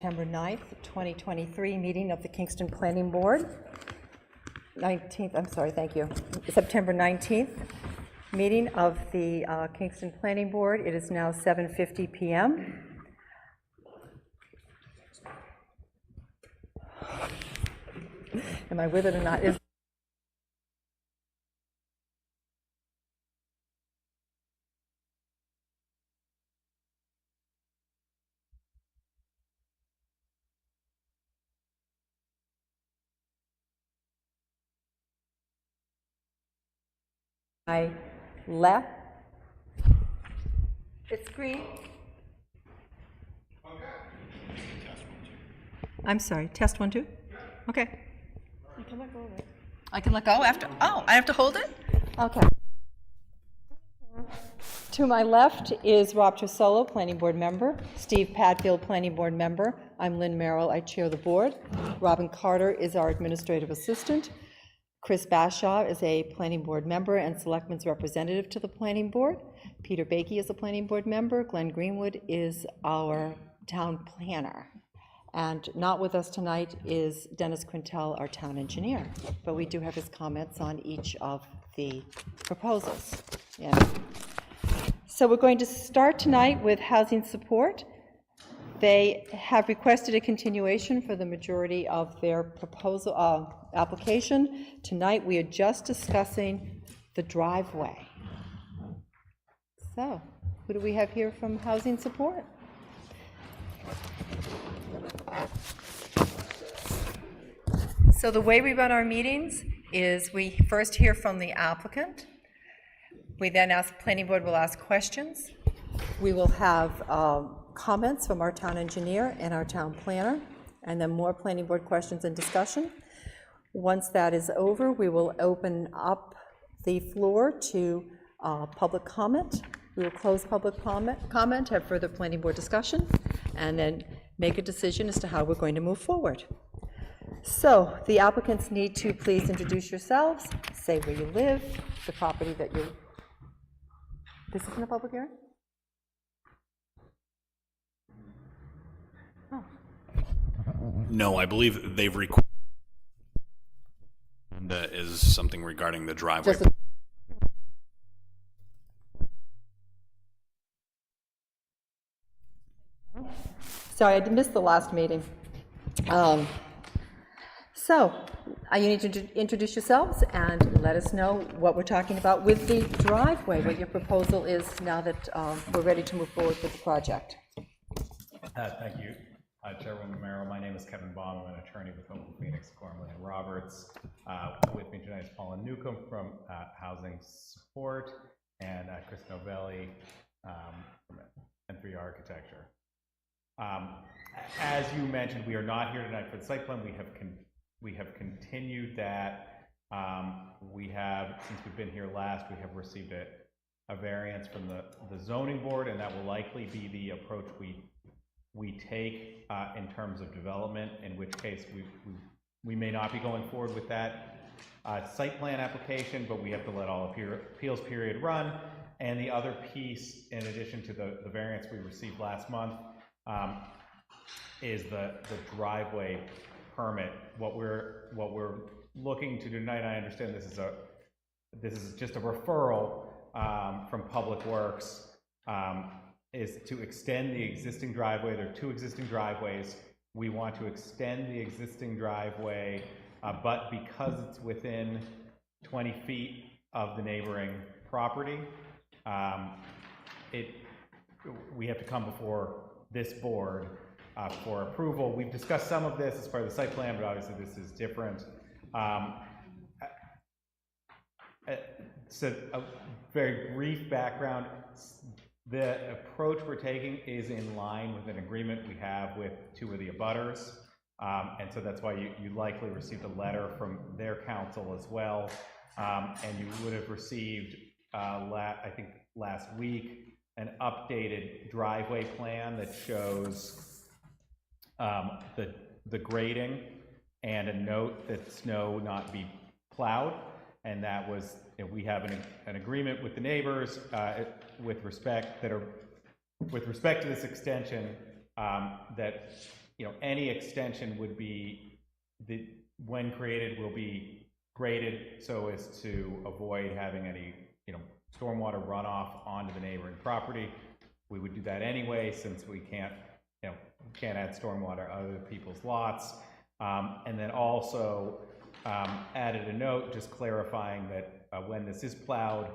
September 9th, 2023 meeting of the Kingston Planning Board. 19th, I'm sorry, thank you. September 19th meeting of the Kingston Planning Board. It is now 7:50 p.m. Am I with it or not? I left. It's green. Okay. I'm sorry. Test 1, 2. Okay. You can let go of it. I can let go after. Oh, I have to hold it. Okay. To my left is Rob Trisolo, Planning Board member. Steve Padfield, Planning Board member. I'm Lynn Merrill. I chair the board. Robin Carter is our administrative assistant. Chris Bashaw is a planning board member and selectman's representative to the planning board. Peter Bakey is a planning board member. Glenn Greenwood is our town planner. And not with us tonight is Dennis Quintel, our town engineer. But we do have his comments on each of the proposals. Yeah. So we're going to start tonight with housing support. They have requested a continuation for the majority of their proposal application. Tonight we are just discussing the driveway. So, who do we have here from housing support? So the way we run our meetings is we first hear from the applicant. We then planning board will ask questions. We will have comments from our town engineer and our town planner, and then more planning board questions and discussion. Once that is over, we will open up the floor to public comment. We will close public comment, have further planning board discussion, and then make a decision as to how we're going to move forward. So the applicants need to please introduce yourselves, say where you live, the property that you're... This isn't a public hearing? Oh. No, I believe they've requested is something regarding the driveway. Sorry, I missed the last meeting. So you need to introduce yourselves and let us know what we're talking about with the driveway, what your proposal is now that we're ready to move forward with the project. Thank you, Chairwoman Merrill. My name is Kevin Baum. I'm an attorney with Oakland, Phoenix, Gormley, and Roberts. With me tonight is Paula Newcomb from Housing Support and Chris Novelli from N3 Architecture. As you mentioned, we are not here tonight for the site plan. We have continued that. We have, since we've been here last, we have received a variance from the zoning board, and that will likely be the approach we take in terms of development, in which case we may not be going forward with that site plan application, but we have to let all appeals period run. And the other piece, in addition to the variance we received last month, is the driveway permit. What we're looking to do tonight, I understand this is just a referral from Public Works, is to extend the existing driveway. There are two existing driveways. We want to extend the existing driveway, but because it's within 20 feet of the neighboring property, we have to come before this board for approval. We've discussed some of this as part of the site plan, but obviously this is different. So a very brief background. The approach we're taking is in line with an agreement we have with two of the abutters, and so that's why you likely received a letter from their counsel as well, and you would have received, I think last week, an updated driveway plan that shows the grading and a note that snow not be plowed, and that was, we have an agreement with the neighbors with respect to this extension, that any extension would be, when created, will be graded so as to avoid having any, stormwater runoff onto the neighboring property. We would do that anyway, since we can't add stormwater out of people's lots. And then also added a note just clarifying that when this is plowed,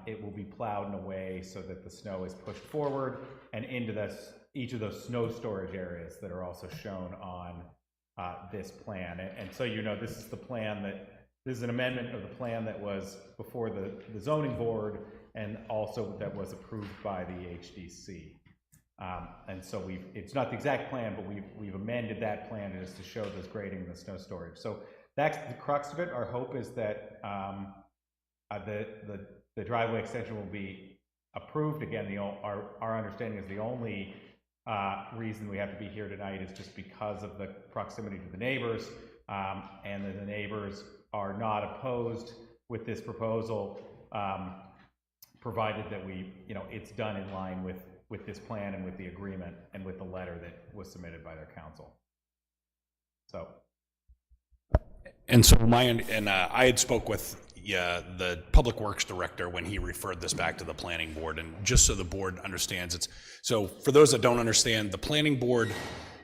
it will be plowed in a way so that the snow is pushed forward and into each of those snow storage areas that are also shown on this plan. And so this is the plan this is an amendment of the plan that was before the zoning board, and also that was approved by the HDC. And so it's not the exact plan, but we've amended that plan just to show this grading and the snow storage. So that's the crux of it. Our hope is that the driveway extension will be approved. Again, our understanding is the only reason we have to be here tonight is just because of the proximity to the neighbors, and that the neighbors are not opposed with this proposal, provided that it's done in line with this plan and with the agreement and with the letter that was submitted by their council. So. And so I had spoke with the Public Works Director when he referred this back to the Planning Board, and just so the board understands, so for those that don't understand, the Planning Board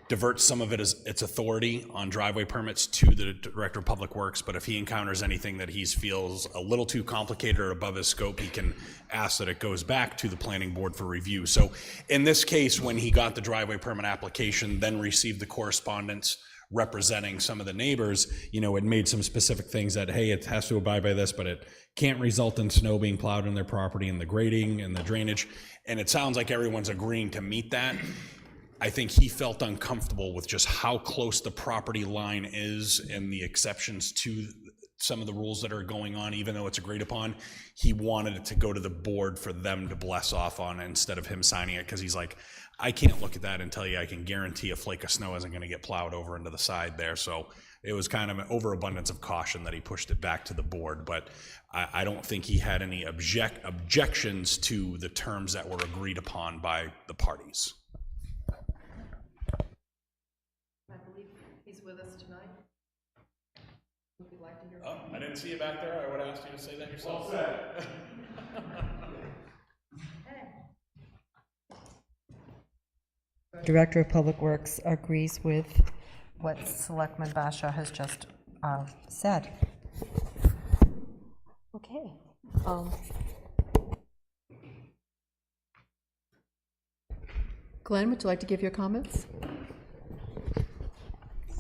diverts some of its authority on driveway permits to the Director of Public Works, but if he encounters anything that he feels a little too complicated or above his scope, he can ask that it goes back to the Planning Board for review. So in this case, when he got the driveway permit application, then received the correspondence representing some of the neighbors, it made some specific things that, hey, it has to abide by this, but it can't result in snow being plowed on their property and the grading and the drainage. And it sounds like everyone's agreeing to meet that. I think he felt uncomfortable with just how close the property line is and the exceptions to some of the rules that are going on, even though it's agreed upon. He wanted it to go to the board for them to bless off on instead of him signing it, because he's like, I can't look at that and tell you I can guarantee a flake of snow isn't going to get plowed over into the side there. So it was kind of an overabundance of caution that he pushed it back to the board. But I don't think he had any objections to the terms that were agreed upon by the parties. I believe he's with us tonight. Would you like to hear? Oh, I didn't see you back there. I would ask you to say that yourself. Well said. Director of Public Works agrees with what Selectman Basha has just said. Okay. Glenn, would you like to give your comments?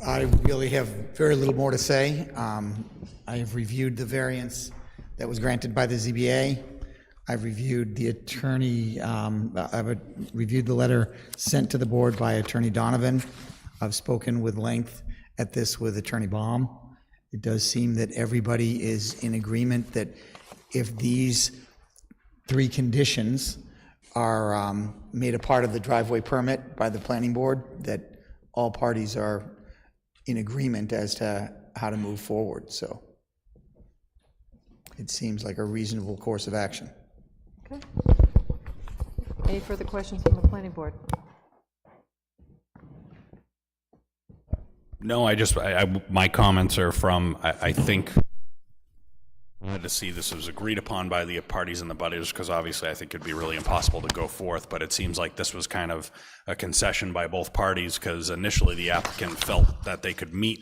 I really have very little more to say. I have reviewed the variance that was granted by the ZBA. I've reviewed the attorney, I've reviewed the letter sent to the board by Attorney Donovan. I've spoken with length at this with Attorney Baum. It does seem that everybody is in agreement that if these three conditions are made a part of the driveway permit by the planning board, that all parties are in agreement as to how to move forward. So it seems like a reasonable course of action. Okay. Any further questions from the planning board? No, my comments are from, I think, I wanted to see this was agreed upon by the parties and the butters, because obviously I think it'd be really impossible to go forth, but it seems like this was kind of a concession by both parties, because initially the applicant felt that they could meet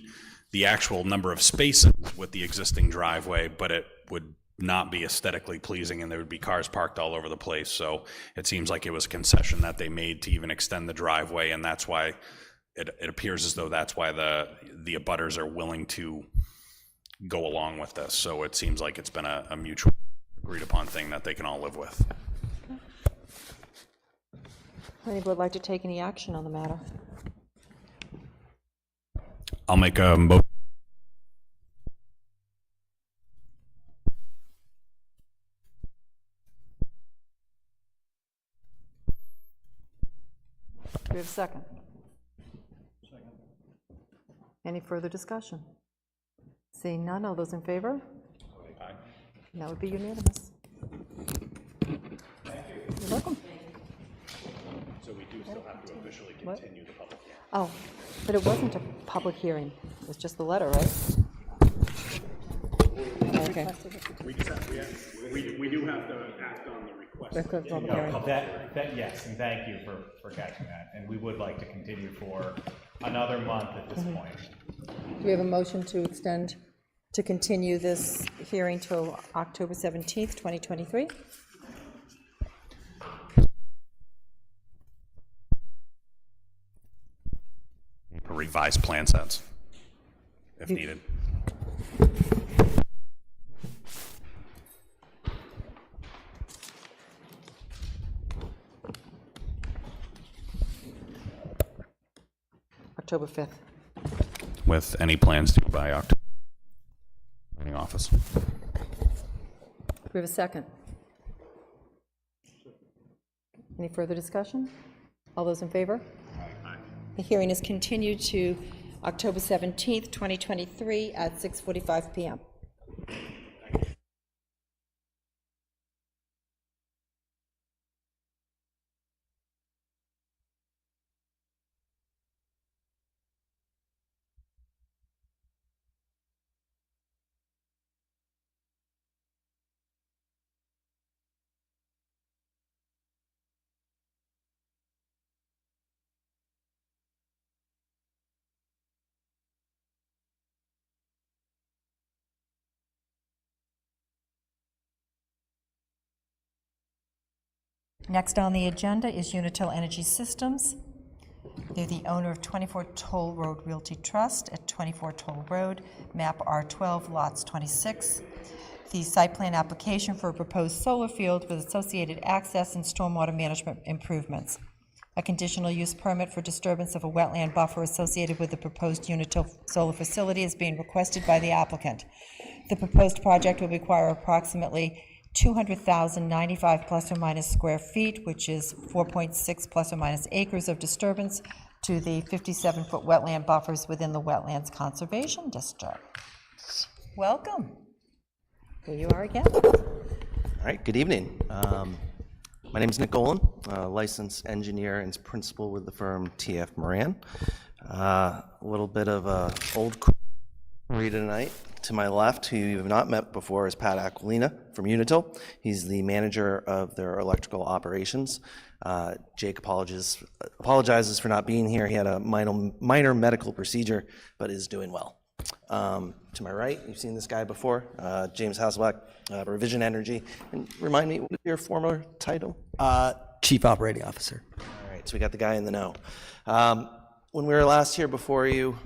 the actual number of spaces with the existing driveway, but it would not be aesthetically pleasing and there would be cars parked all over the place. So it seems like it was a concession that they made to even extend the driveway, and that's why it appears as though that's why the abutters are willing to go along with this. So it seems like it's been a mutual agreed upon thing that they can all live with. Planning board like to take any action on the matter? I'll make a motion. Do we have a second? Second. Any further discussion? Seeing none, all those in favor? Aye. And that would be unanimous. Thank you. You're welcome. So we do still have to officially What? continue the public hearing. Oh, but it wasn't a public hearing. It was just the letter, right? Okay. We do have to act on the request. Request public hearing. That, yes, and thank you for catching that. And we would like to continue for another month at this point. Do we have a motion to continue this hearing till October 17th, 2023? A revised plan sets, if needed. October 5th. With any plans due by October. Planning office. Do we have a second? Any further discussion? All those in favor? Aye. The hearing is continued to October 17th, 2023 at 6:45 PM. Next on the agenda is Unitil Energy Systems. They're the owner of 24 Toll Road Realty Trust at 24 Toll Road, map R12, lots 26. The site plan application for a proposed solar field with associated access and stormwater management improvements. A conditional use permit for disturbance of a wetland buffer associated with the proposed Unitil solar facility is being requested by the applicant. The proposed project will require approximately 200,095 plus or minus square feet, which is 4.6 plus or minus acres of disturbance to the 57-foot wetland buffers within the Wetlands Conservation District. Welcome. Here you are again. All right, good evening. My name is Nick Golan, licensed engineer and principal with the firm TF Moran. A little bit of a old crew tonight. To my left, who you have not met before, is Pat Aquilina from Unitil. He's the manager of their electrical operations. Jake apologizes for not being here. He had a minor medical procedure, but is doing well. To my right, you've seen this guy before, James Hasselbeck, Revision Energy. And remind me, what is your former title? Chief Operating Officer. All right, so we got the guy in the know. When we were last here before you,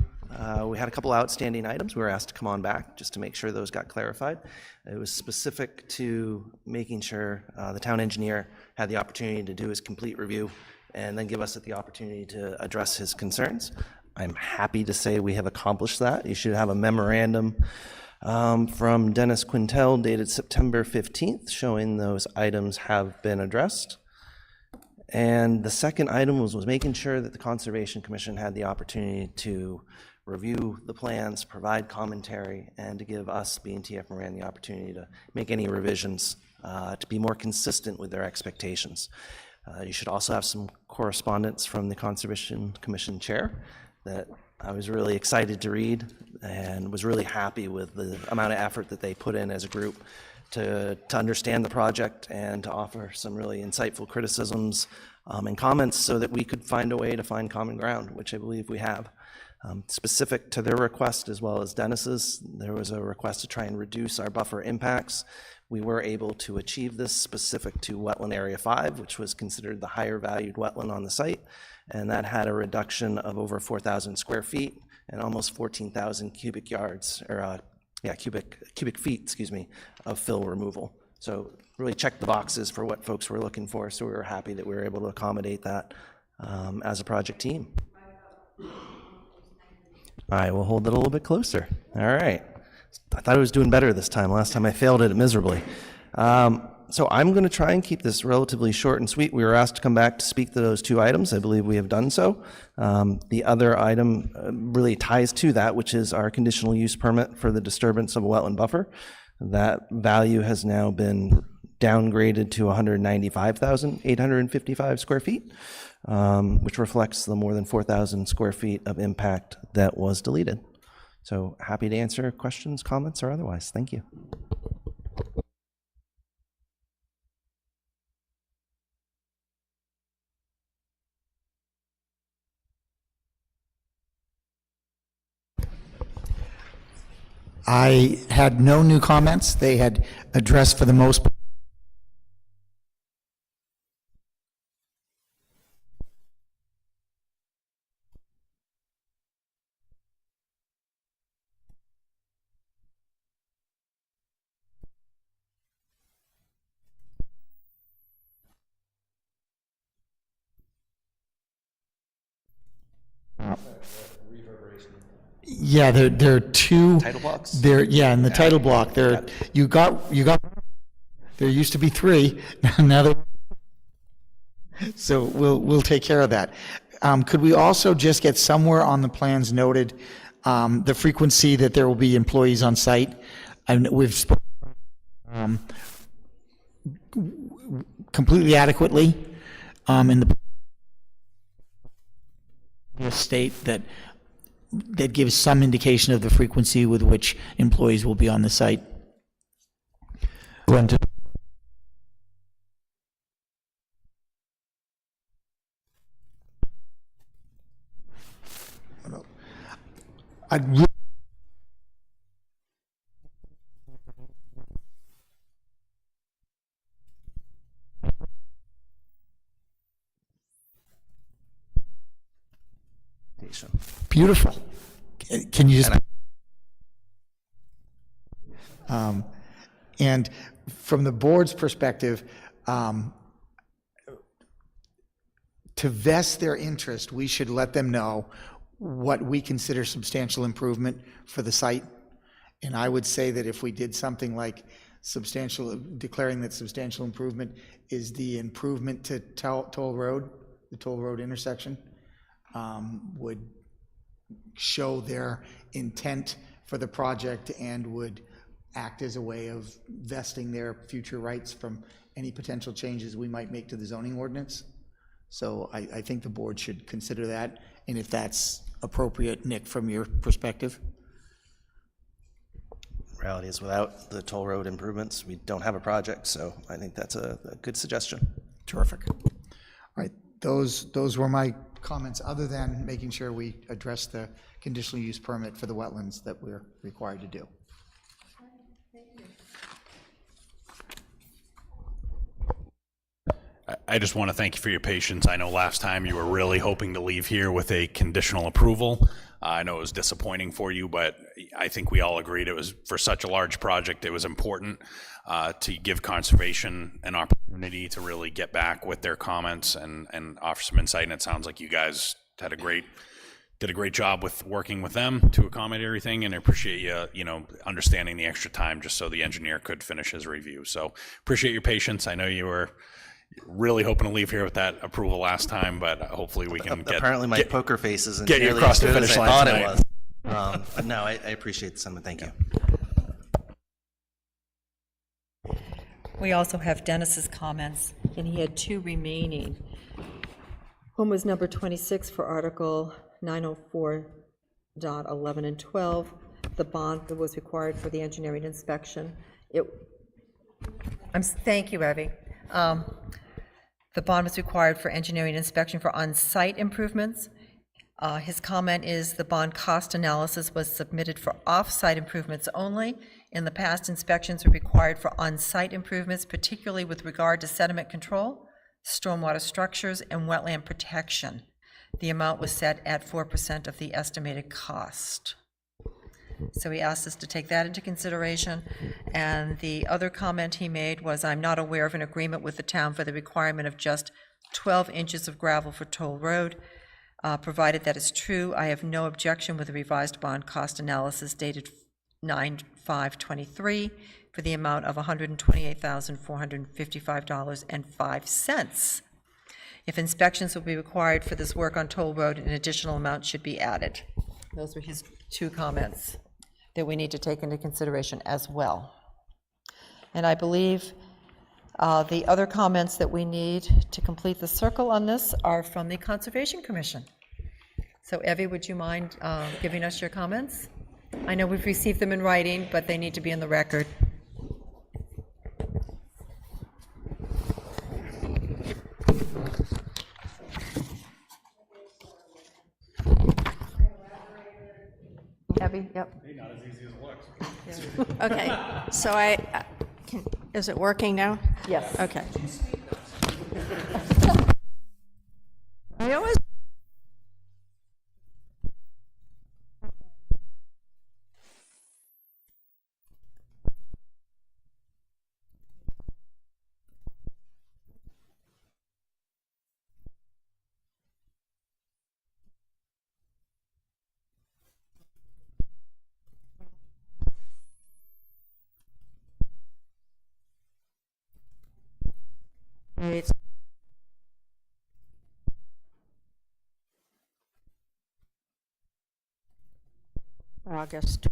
we had a couple outstanding items. We were asked to come on back just to make sure those got clarified. It was specific to making sure the town engineer had the opportunity to do his complete review and then give us the opportunity to address his concerns. I'm happy to say we have accomplished that. You should have a memorandum from Dennis Quintel dated September 15th showing those items have been addressed. And the second item was making sure that the Conservation Commission had the opportunity to review the plans, provide commentary, and to give us, being TF Moran, the opportunity to make any revisions to be more consistent with their expectations. You should also have some correspondence from the Conservation Commission chair that I was really excited to read and was really happy with the amount of effort that they put in as a group to understand the project and to offer some really insightful criticisms and comments so that we could find a way to find common ground, which I believe we have. Specific to their request as well as Dennis's, there was a request to try and reduce our buffer impacts. We were able to achieve this specific to wetland area 5, which was considered the higher valued wetland on the site, and that had a reduction of over 4,000 square feet and almost 14,000 cubic yards, or cubic feet, excuse me, of fill removal. So really checked the boxes for what folks were looking for, so we were happy that we were able to accommodate that as a project team. All right, we'll hold it a little bit closer. All right. I thought I was doing better this time. Last time I failed at it miserably. So I'm going to try and keep this relatively short and sweet. We were asked to come back to speak to those two items. I believe we have done so. The other item really ties to that, which is our conditional use permit for the disturbance of a wetland buffer. That value has now been downgraded to 195,855 square feet. which reflects the more than 4,000 square feet of impact that was deleted. So happy to answer questions, comments, or otherwise. Thank you. I had no new comments. They had addressed for the most part. Yeah, there are two. Title blocks? There, yeah, in the title block, there, you got, there used to be three, now there. So we'll take care of that. Could we also just get somewhere on the plans noted, the frequency that there will be employees on site? And we've spoken, completely adequately, in the state that gives some indication of the frequency with which employees will be on the site. Beautiful. Can you just... and from the board's perspective, to vest their interest, we should let them know what we consider substantial improvement for the site. And I would say that if we did something like declaring that substantial improvement is the improvement to Toll Road, the Toll Road intersection, would show their intent for the project and would act as a way of vesting their future rights from any potential changes we might make to the zoning ordinance. So I think the board should consider that, and if that's appropriate, Nick, from your perspective. Reality is, without the toll road improvements, we don't have a project, so I think that's a good suggestion. Terrific. All right, those were my comments, other than making sure we address the conditional use permit for the wetlands that we're required to do. I just want to thank you for your patience. I know last time you were really hoping to leave here with a conditional approval. I know it was disappointing for you, but I think we all agreed it was, for such a large project, it was important to give conservation an opportunity to really get back with their comments and offer some insight. And it sounds like you guys did a great job with working with them to accommodate everything, and I appreciate you understanding the extra time just so the engineer could finish his review. So appreciate your patience. I know you were really hoping to leave here with that approval last time, but hopefully we can Apparently my poker face isn't get you nearly across as the good finish as I line thought tonight. it was. But no, I appreciate the sentiment. Thank you. We also have Dennis's comments, and he had two remaining. One was number 26 for Article 904.11 and 12, the bond that was required for the engineering inspection. Thank you, Evie. The bond was required for engineering inspection for on-site improvements. His comment is the bond cost analysis was submitted for off-site improvements only. In the past, inspections were required for on-site improvements, particularly with regard to sediment control, stormwater structures, and wetland protection. The amount was set at 4% of the estimated cost. So he asked us to take that into consideration. And the other comment he made was, I'm not aware of an agreement with the town for the requirement of just 12 inches of gravel for Toll Road. Provided that is true, I have no objection with the revised bond cost analysis dated 9/5/23 for the amount of $128,455.05. If inspections will be required for this work on Toll Road, an additional amount should be added. Those were his two comments that we need to take into consideration as well. And I believe The other comments that we need to complete the circle on this are from the Conservation Commission. So Evie, would you mind giving us your comments? I know we've received them in writing, but they need to be in the record. Evie, yep. Not as easy as it looks. Okay, so is it working now? Yes. Okay. I always It's August.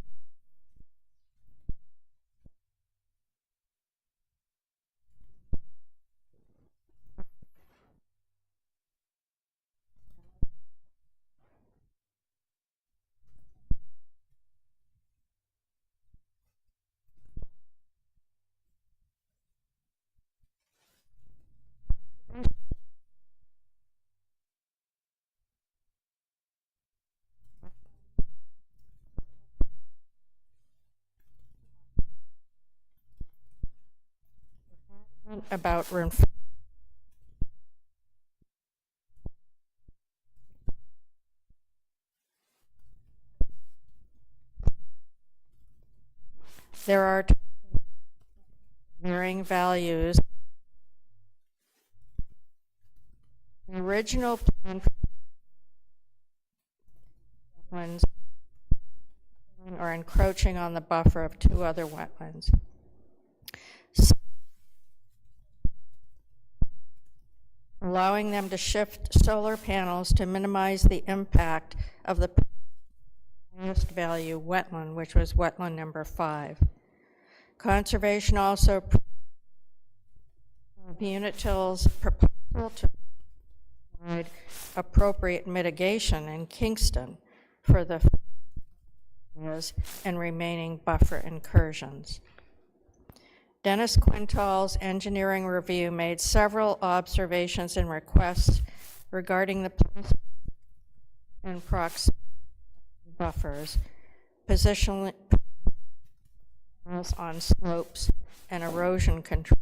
About there are varying values. The original plan wetlands are encroaching on the buffer of 2 other wetlands. Allowing them to shift solar panels to minimize the impact of the highest value wetland, which was wetland number 5. Conservation also Unitill's proposal to provide appropriate mitigation in Kingston for the areas and remaining buffer incursions. Dennis Quintal's engineering review made several observations and requests regarding the place and proximity buffers, positioning on slopes, and erosion control.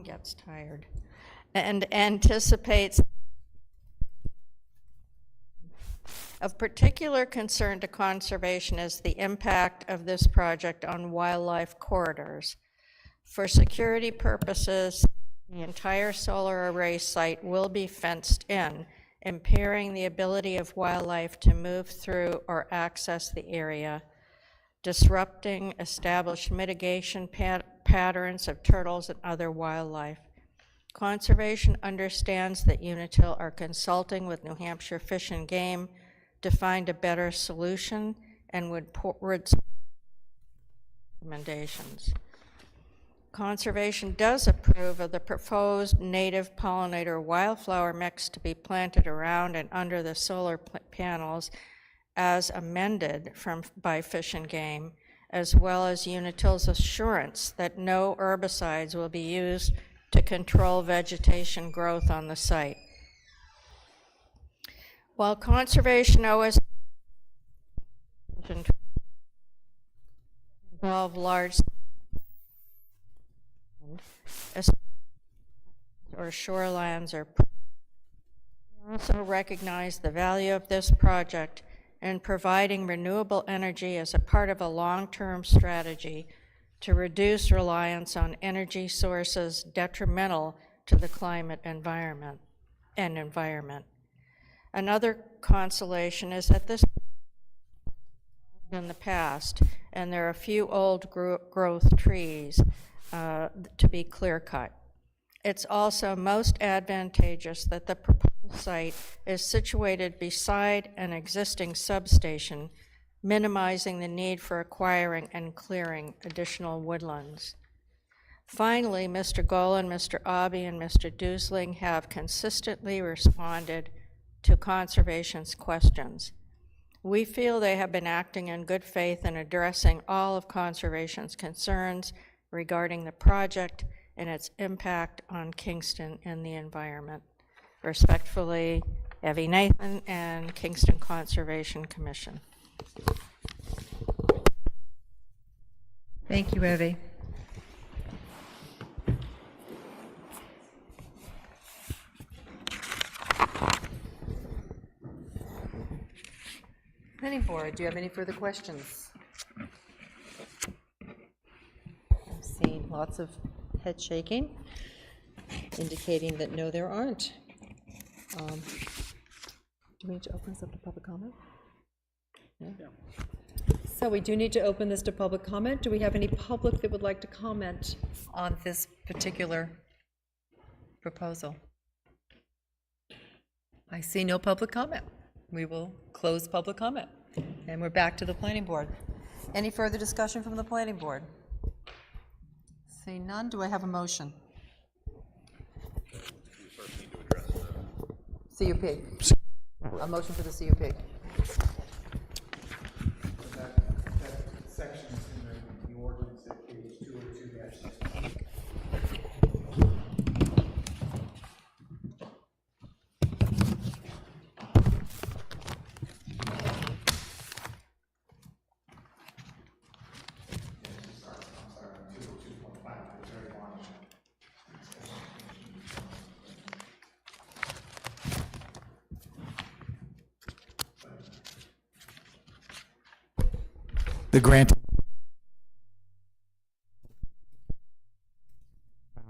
Gets tired and anticipates of particular concern to conservation is the impact of this project on wildlife corridors. For security purposes, the entire solar array site will be fenced in, impairing the ability of wildlife to move through or access the area, disrupting established mitigation patterns of turtles and other wildlife. Conservation understands that Unitil are consulting with New Hampshire Fish and Game to find a better solution and would recommendations. Conservation does approve of the proposed native pollinator wildflower mix to be planted around and under the solar panels as amended by Fish and Game, as well as Unitil's assurance that no herbicides will be used to control vegetation growth on the site. While conservation always involve large or shorelands, or we also recognize the value of this project in providing renewable energy as a part of a long-term strategy to reduce reliance on energy sources detrimental to the climate environment. Another consolation is that this in the past, and there are a few old growth trees to be clear cut. It's also most advantageous that the proposed site is situated beside an existing substation, minimizing the need for acquiring and clearing additional woodlands. Finally, Mr. Golan, Mr. Aubie, and Mr. Dusling have consistently responded to Conservation's questions. We feel they have been acting in good faith in addressing all of Conservation's concerns regarding the project and its impact on Kingston and the environment. Respectfully, Evie Nathan and Kingston Conservation Commission. Thank you, Evie. Planning Board, do you have any further questions? I'm seeing lots of head shaking, indicating that no, there aren't. Do we need to open this up to public comment? Yeah. So we do need to open this to public comment. Do we have any public that would like to comment on this particular proposal? I see no public comment. We will close public comment. And we're back to the Planning Board. Any further discussion from the Planning Board? Seeing none, do I have a motion? CUP. A motion for the CUP. Section is in the ordinance at page 202-6. The grant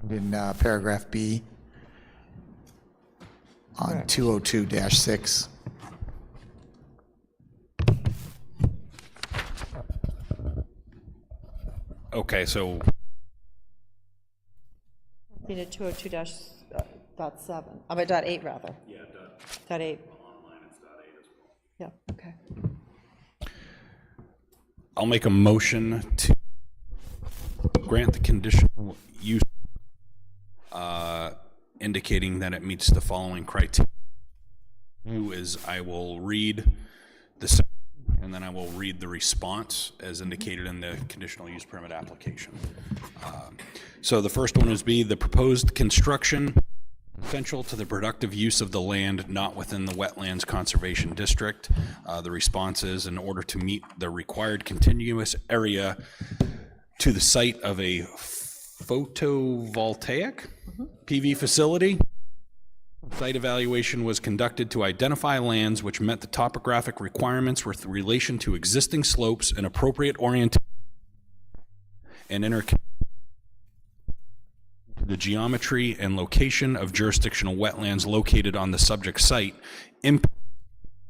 in paragraph B on 202-6. Okay, so Being at 202-.7, I mean, .8 rather. Yeah, .8. online it's .8 as well. Yeah, okay. I'll make a motion to grant the conditional use, indicating that it meets the following criteria. I will read the section, and then I will read the response as indicated in the conditional use permit application. So the first one is B, the proposed construction essential to the productive use of the land not within the Wetlands Conservation District. The response is, in order to meet the required continuous area to the site of a photovoltaic PV facility, site evaluation was conducted to identify lands which met the topographic requirements with relation to existing slopes and appropriate orientation and the geometry and location of jurisdictional wetlands located on the subject site. Impact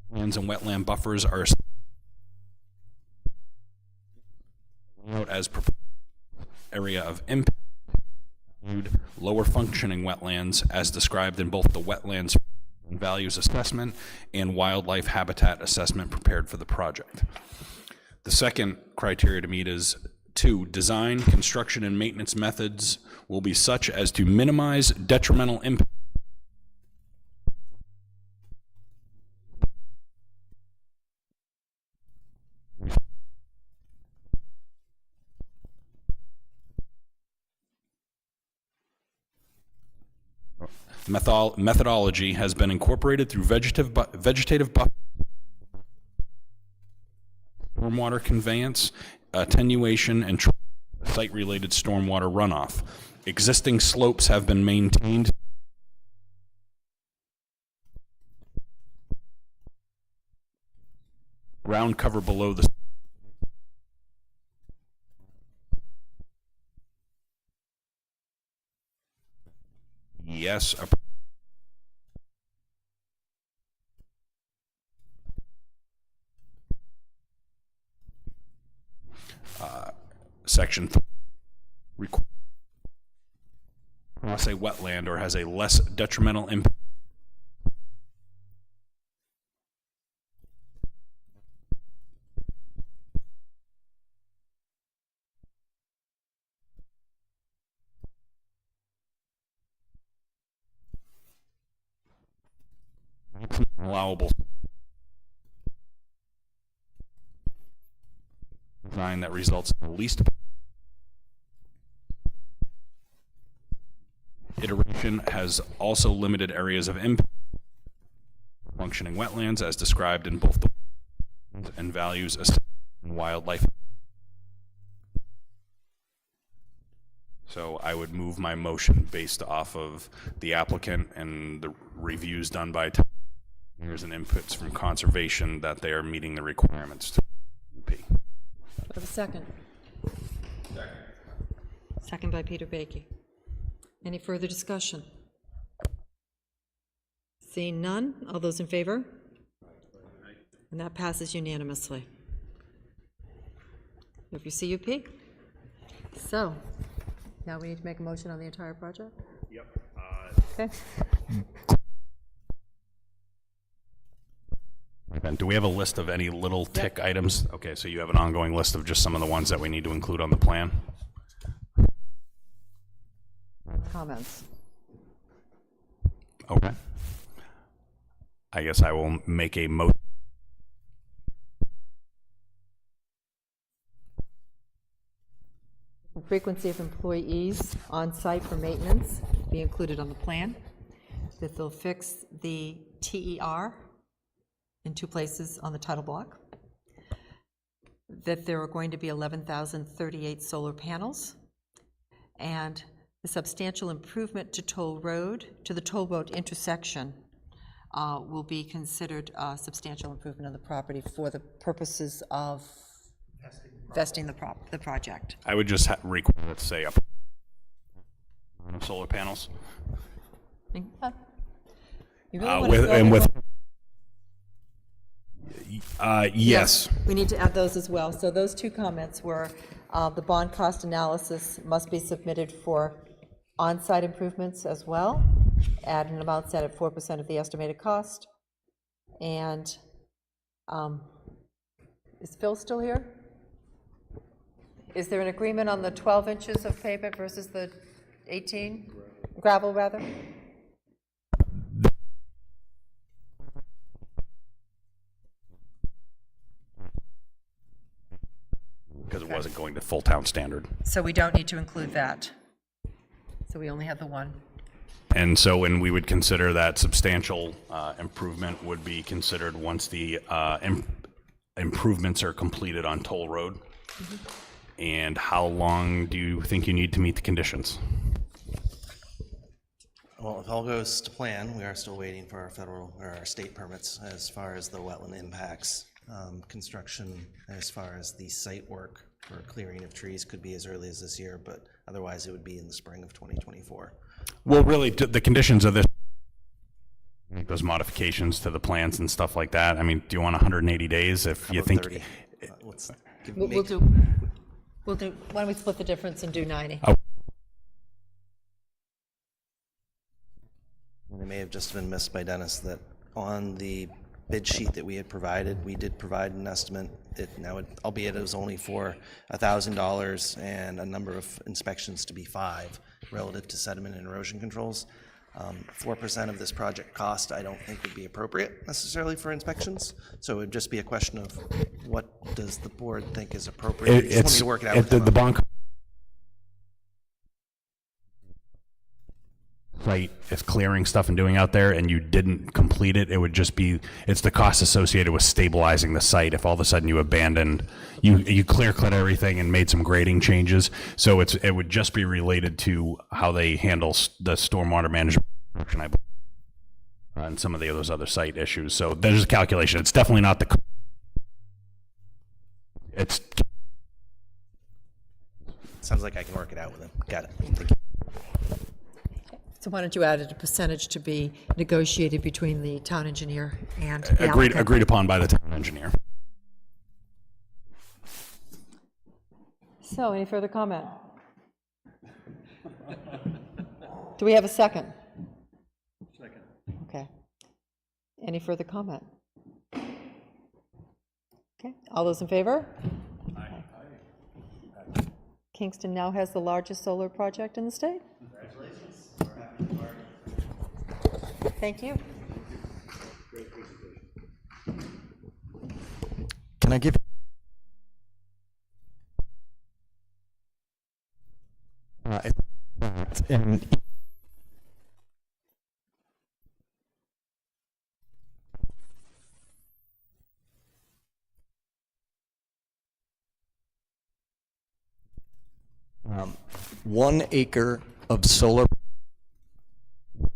lands and wetland buffers are out as proposed area of impact. Lower functioning wetlands as described in both the wetlands values assessment and wildlife habitat assessment prepared for the project. The second criteria to meet is 2, design, construction, and maintenance methods will be such as to minimize detrimental impact methodology has been incorporated through vegetative buffer, stormwater conveyance, attenuation, and site-related stormwater runoff. Existing slopes have been maintained. Ground cover below the yes. Section 3 across a wetland or has a less detrimental impact allowable design that results in the least iteration has also limited areas of impact functioning wetlands as described in both the and values in wildlife. So I would move my motion based off of the applicant and the reviews done by engineers and inputs from conservation that they are meeting the requirements to UP. Do I have a second? Second by Peter Baiki. Any further discussion? Seeing none, all those in favor? And that passes unanimously. You have your CUP? So, now we need to make a motion on the entire project? Yep. Okay. And do we have a list of any little tick items? Okay, so you have an ongoing list of just some of the ones that we need to include on the plan? Comments? Okay. I guess I will make a motion. Frequency of employees on site for maintenance be included on the plan. That they'll fix the TER in 2 places on the title block. That there are going to be 11,038 solar panels. And the substantial improvement to Toll Road, to the Toll Road intersection, will be considered a substantial improvement of the property for the purposes of vesting the project. I would just require it to say up solar panels. You really want to go with there? yes. We need to add those as well. So those 2 comments were the bond cost analysis must be submitted for on-site improvements as well, at an amount set at 4% of the estimated cost. And is Phil still here? Is there an agreement on the 12 inches of pavement versus the 18? Gravel, rather? Because it wasn't going to full town standard. So we don't need to include that. So we only have the 1. And so when we would consider that substantial improvement would be considered once the improvements are completed on Toll Road. Mm-hmm. And how long do you think you need to meet the conditions? Well, if all goes to plan, we are still waiting for our federal or our state permits as far as the wetland impacts. Construction as far as the site work for clearing of trees could be as early as this year, but otherwise it would be in the spring of 2024. Well, really, the conditions of this, those modifications to the plans and stuff like that. I mean, do you want 180 days if you think? 30. We'll do, why don't we split the difference and do 90? Oh. It may have just been missed by Dennis that on the bid sheet that we had provided, we did provide an estimate. Albeit it was only for $1,000 and a number of inspections to be 5 relative to sediment and erosion controls. 4% of this project cost I don't think would be appropriate necessarily for inspections. So it would just be a question of what does the board think is appropriate. Just want me to work it out with the them. bond site is clearing stuff and doing out there and you didn't complete it, it would just be, it's the cost associated with stabilizing the site. If all of a sudden you abandoned, you clear cut everything and made some grading changes. So it would just be related to how they handle the stormwater management and some of those other site issues. So there's a calculation. It's definitely not it's. Sounds like I can work it out with them. Got it. Thank you. So why don't you add a percentage to be negotiated between the town engineer and the applicant? Agreed upon by the town engineer. So any further comment? Do we have a second? Second. Okay. Any further comment? Okay, all those in favor? Aye. Kingston now has the largest solar project in the state. Congratulations. Thank you. Can I give? And um, 1 acre of solar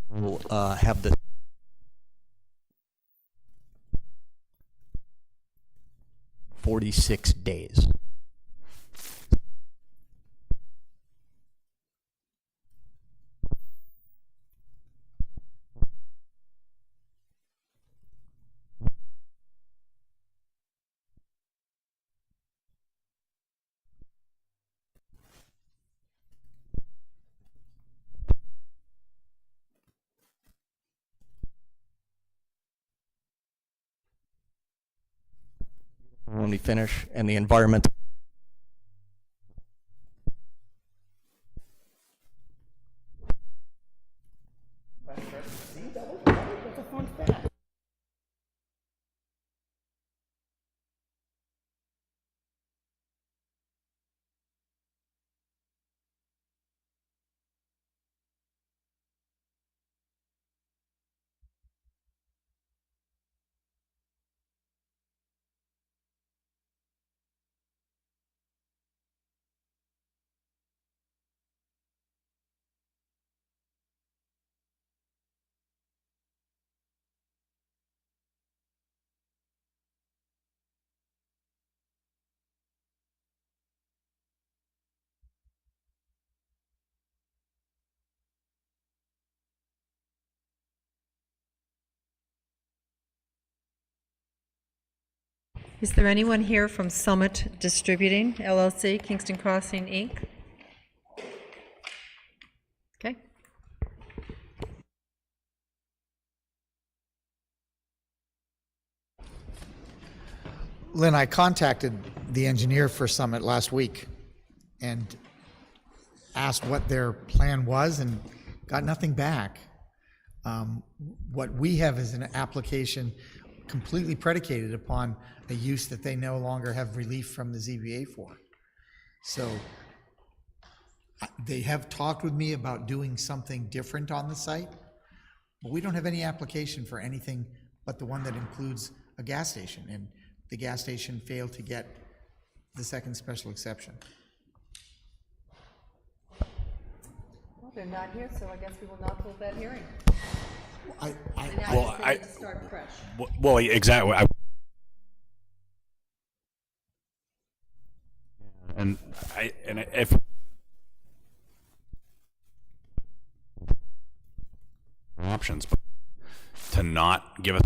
will have the 46 days. When we finish, and the environment. Is there anyone here from Summit Distributing LLC, Kingston Crossing, Inc.? Okay. Lynn, I contacted the engineer for Summit last week and asked what their plan was and got nothing back. What we have is an application completely predicated upon a use that they no longer have relief from the ZBA for. So they have talked with me about doing something different on the site, but we don't have any application for anything but the one that includes a gas station, and the gas station failed to get the second special exception. Well, they're not here, so I guess we will not hold that hearing. I Well, They need to start fresh. Well, exactly. And if options, but to not give us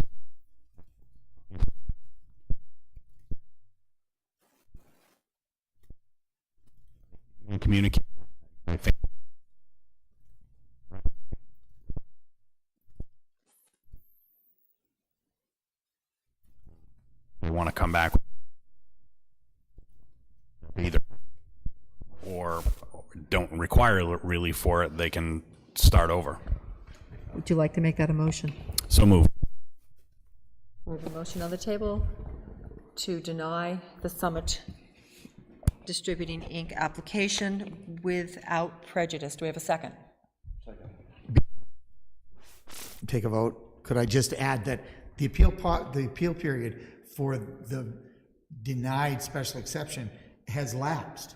and communicate, I think. They want to come back either or don't require relief for it, they can start over. Would you like to make that a motion? So move. We have a motion on the table to deny the Summit Distributing Inc. application without prejudice. Do we have a second? take a vote. Could I just add that the appeal period for the denied special exception has lapsed.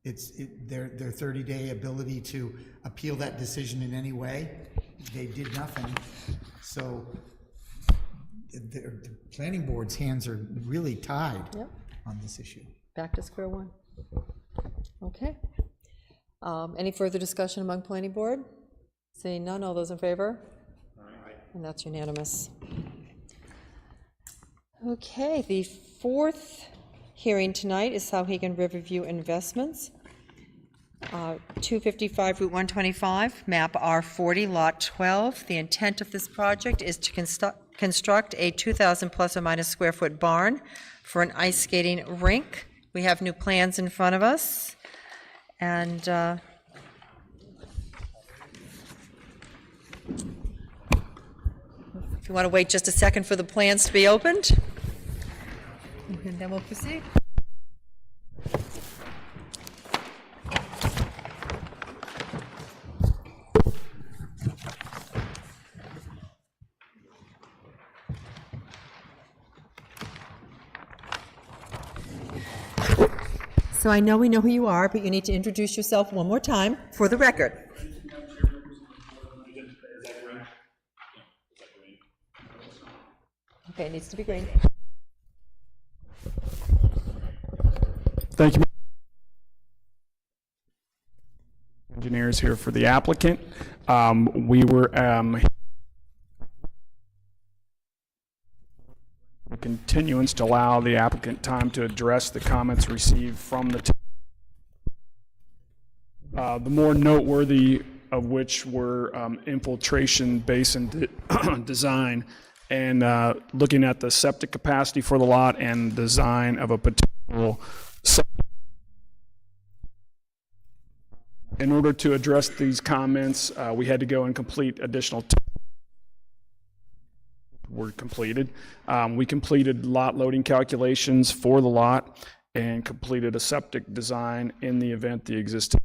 Their 30-day ability to appeal that decision in any way, they did nothing. So the planning board's hands are really tied on this issue. Back to square one. Okay. Any further discussion among planning board? Seeing none, all those in favor? Aye. And that's unanimous. Okay, the fourth hearing tonight is Souhegan Riverview Investments. 255 Route 125, map R40, lot 12. The intent of this project is to construct a 2,000 plus or minus square foot barn for an ice skating rink. We have new plans in front of us, and if you want to wait just a second for the plans to be opened, and then we'll proceed. So I know we know who you are, but you need to introduce yourself one more time for the record. Okay, it needs to be green. Thank you. Engineers here for the applicant. We were a continuance to allow the applicant time to address the comments received from the more noteworthy of which were infiltration basin design and looking at the septic capacity for the lot and design of a potential septic. In order to address these comments, we had to go and complete additional were completed. We completed lot loading calculations for the lot and completed a septic design in the event the existing.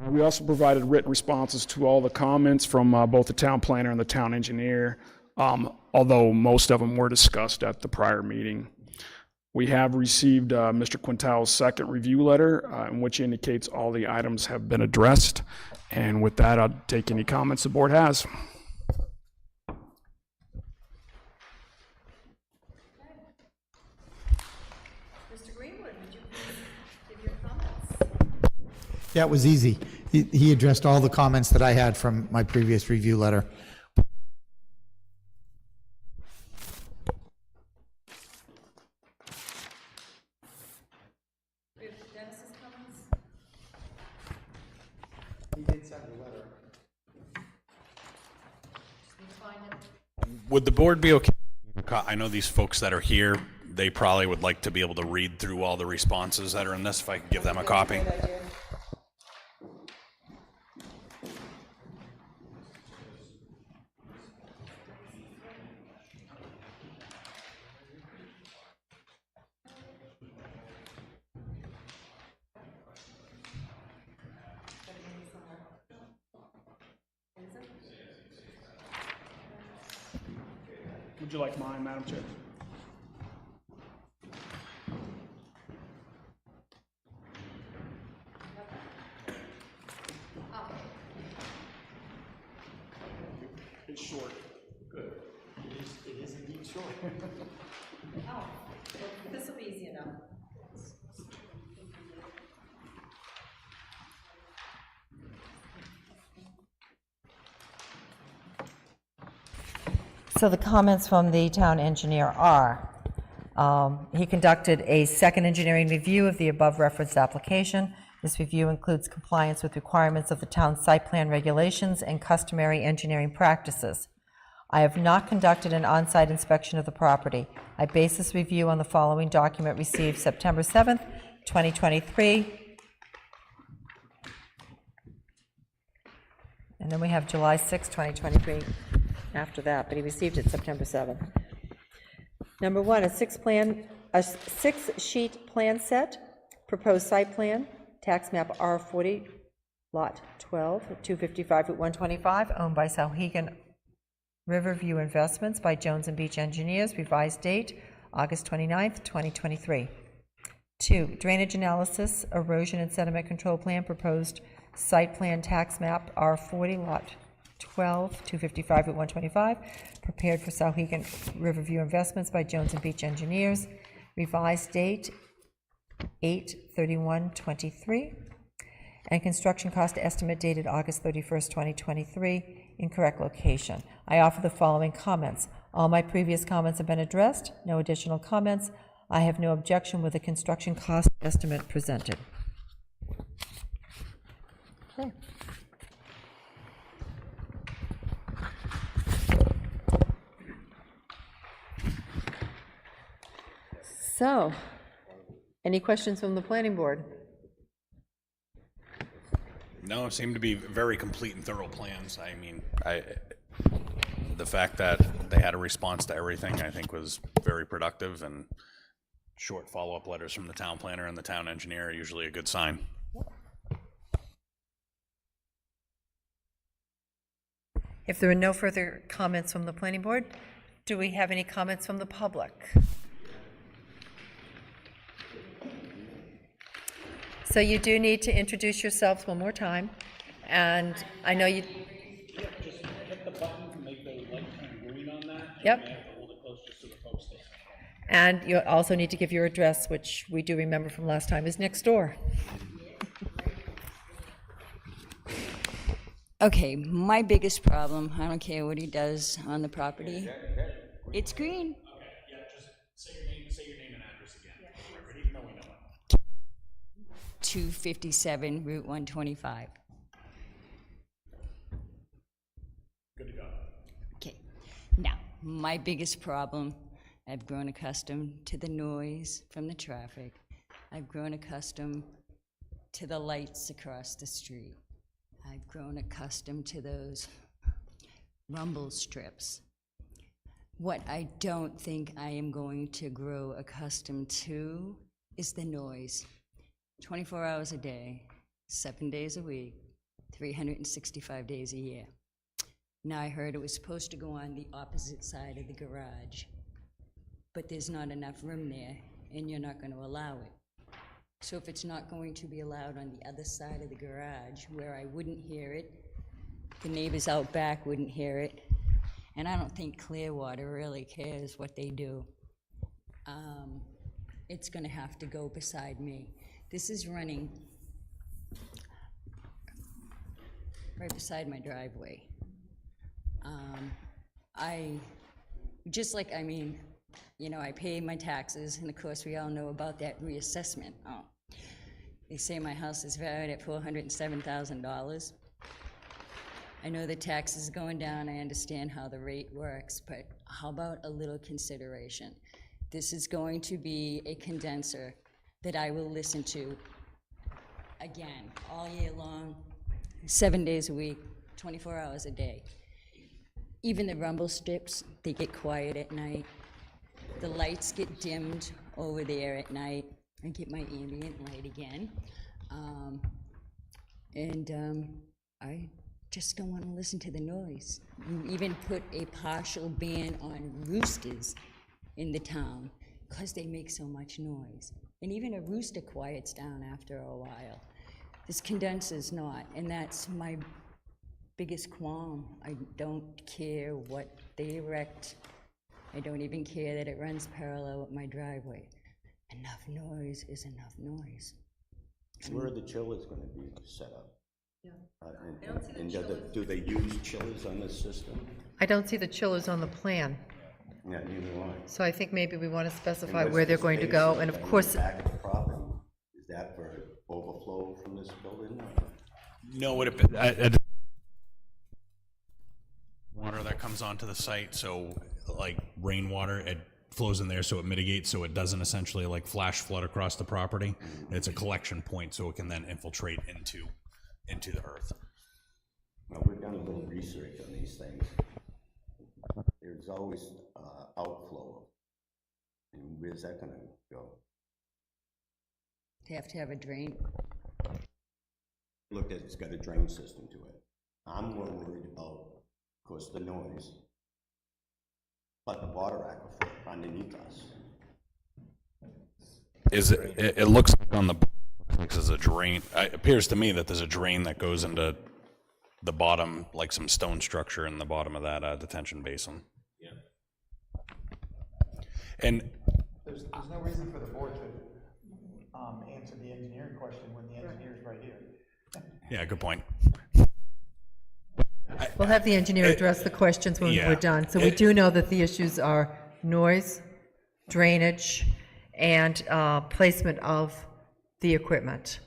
We also provided written responses to all the comments from both the town planner and the town engineer, although most of them were discussed at the prior meeting. We have received Mr. Quintal's second review letter, in which indicates all the items have been addressed. And with that, I'll take any comments the board has. Yeah, it was easy. He addressed all the comments that I had from my previous review letter. Would the board be okay? I know these folks that are here, they probably would like to be able to read through all the responses that are in this, if I could give them a copy. Would you like mine, Madam Chair? It's short. Good. It is indeed short. Oh, this will be easy enough. So the comments from the town engineer are, he conducted a second engineering review of the above referenced application. This review includes compliance with requirements of the town site plan regulations and customary engineering practices. I have not conducted an on-site inspection of the property. I base this review on the following document received September 7th, 2023. And then we have July 6th, 2023 after that, but he received it September 7th. Number one, a six-sheet plan set, proposed site plan, tax map R40, lot 12, 255 Route 125, owned by Sauhegan Riverview Investments by Jones and Beach Engineers, revised date August 29th, 2023. 2, drainage analysis, erosion and sediment control plan, proposed site plan tax map R40, lot 12, 255 Route 125, prepared for Sauhegan Riverview Investments by Jones and Beach Engineers, revised date 8/31/23, and construction cost estimate dated August 31st, 2023, incorrect location. I offer the following comments. All my previous comments have been addressed. No additional comments. I have no objection with the construction cost estimate presented. Okay. So, any questions from the planning board? No, it seemed to be very complete and thorough plans. I mean, the fact that they had a response to everything, I think, was very productive, and short follow-up letters from the town planner and the town engineer are usually a good sign. If there are no further comments from the planning board, do we have any comments from the public? So you do need to introduce yourselves one more time, and I know you. Just hit the button, make the light turn green on that. Yep. And you have to hold it close just so the folks stay. And you also need to give your address, which we do remember from last time is next door. Okay, my biggest problem, I don't care what he does on the property, it's green. Yeah, just say your name and address again, for the record, even though we know it. 257 Route 125. Good to go. Okay, now, my biggest problem, I've grown accustomed to the noise from the traffic. I've grown accustomed to the lights across the street. I've grown accustomed to those rumble strips. What I don't think I am going to grow accustomed to is the noise. 24 hours a day, 7 days a week, 365 days a year. Now I heard it was supposed to go on the opposite side of the garage, but there's not enough room there, and you're not going to allow it. So if it's not going to be allowed on the other side of the garage, where I wouldn't hear it, the neighbors out back wouldn't hear it, and I don't think Clearwater really cares what they do, it's going to have to go beside me. This is running right beside my driveway. I pay my taxes, and of course we all know about that reassessment. Oh, they say my house is valued at $407,000. I know the taxes are going down, I understand how the rate works, but how about a little consideration? This is going to be a condenser that I will listen to again, all year long, 7 days a week, 24 hours a day. Even the rumble strips, they get quiet at night. The lights get dimmed over there at night. I get my ambient light again. I just don't want to listen to the noise. You even put a partial ban on roosters in the town because they make so much noise. And even a rooster quiets down after a while. This condenser's not, and that's my biggest qualm. I don't care what they erect. I don't even care that it runs parallel with my driveway. Enough noise is enough noise. Where are the chillers going to be set up? Yeah. Do they use chillers on this system? I don't see the chillers on the plan, Yeah, neither do I. so I think maybe we want to specify And where what's they're the going to space go, in and the of course, back of the property? Is that for overflow from this building? No, water that comes onto the site, so like rainwater, it flows in there so it mitigates, so it doesn't essentially like flash flood across the property. It's a collection point, so it can then infiltrate into the earth. Well, we've done a little research on these things. There's always outflow. And where's that going to go? They have to have a drain. Look, it's got a drain system to it. I'm more worried about, of course, the noise, but the water aquifer underneath us. It looks like on the, there's a drain. It appears to me that there's a drain that goes into the bottom, like some stone structure in the bottom of that detention basin. Yeah. And There's no reason for the board to answer the engineering question when the engineer's right here. yeah, good point. we'll have the engineer address the questions when Yeah. we're done. So we do know that the issues are noise, drainage, and placement of the equipment.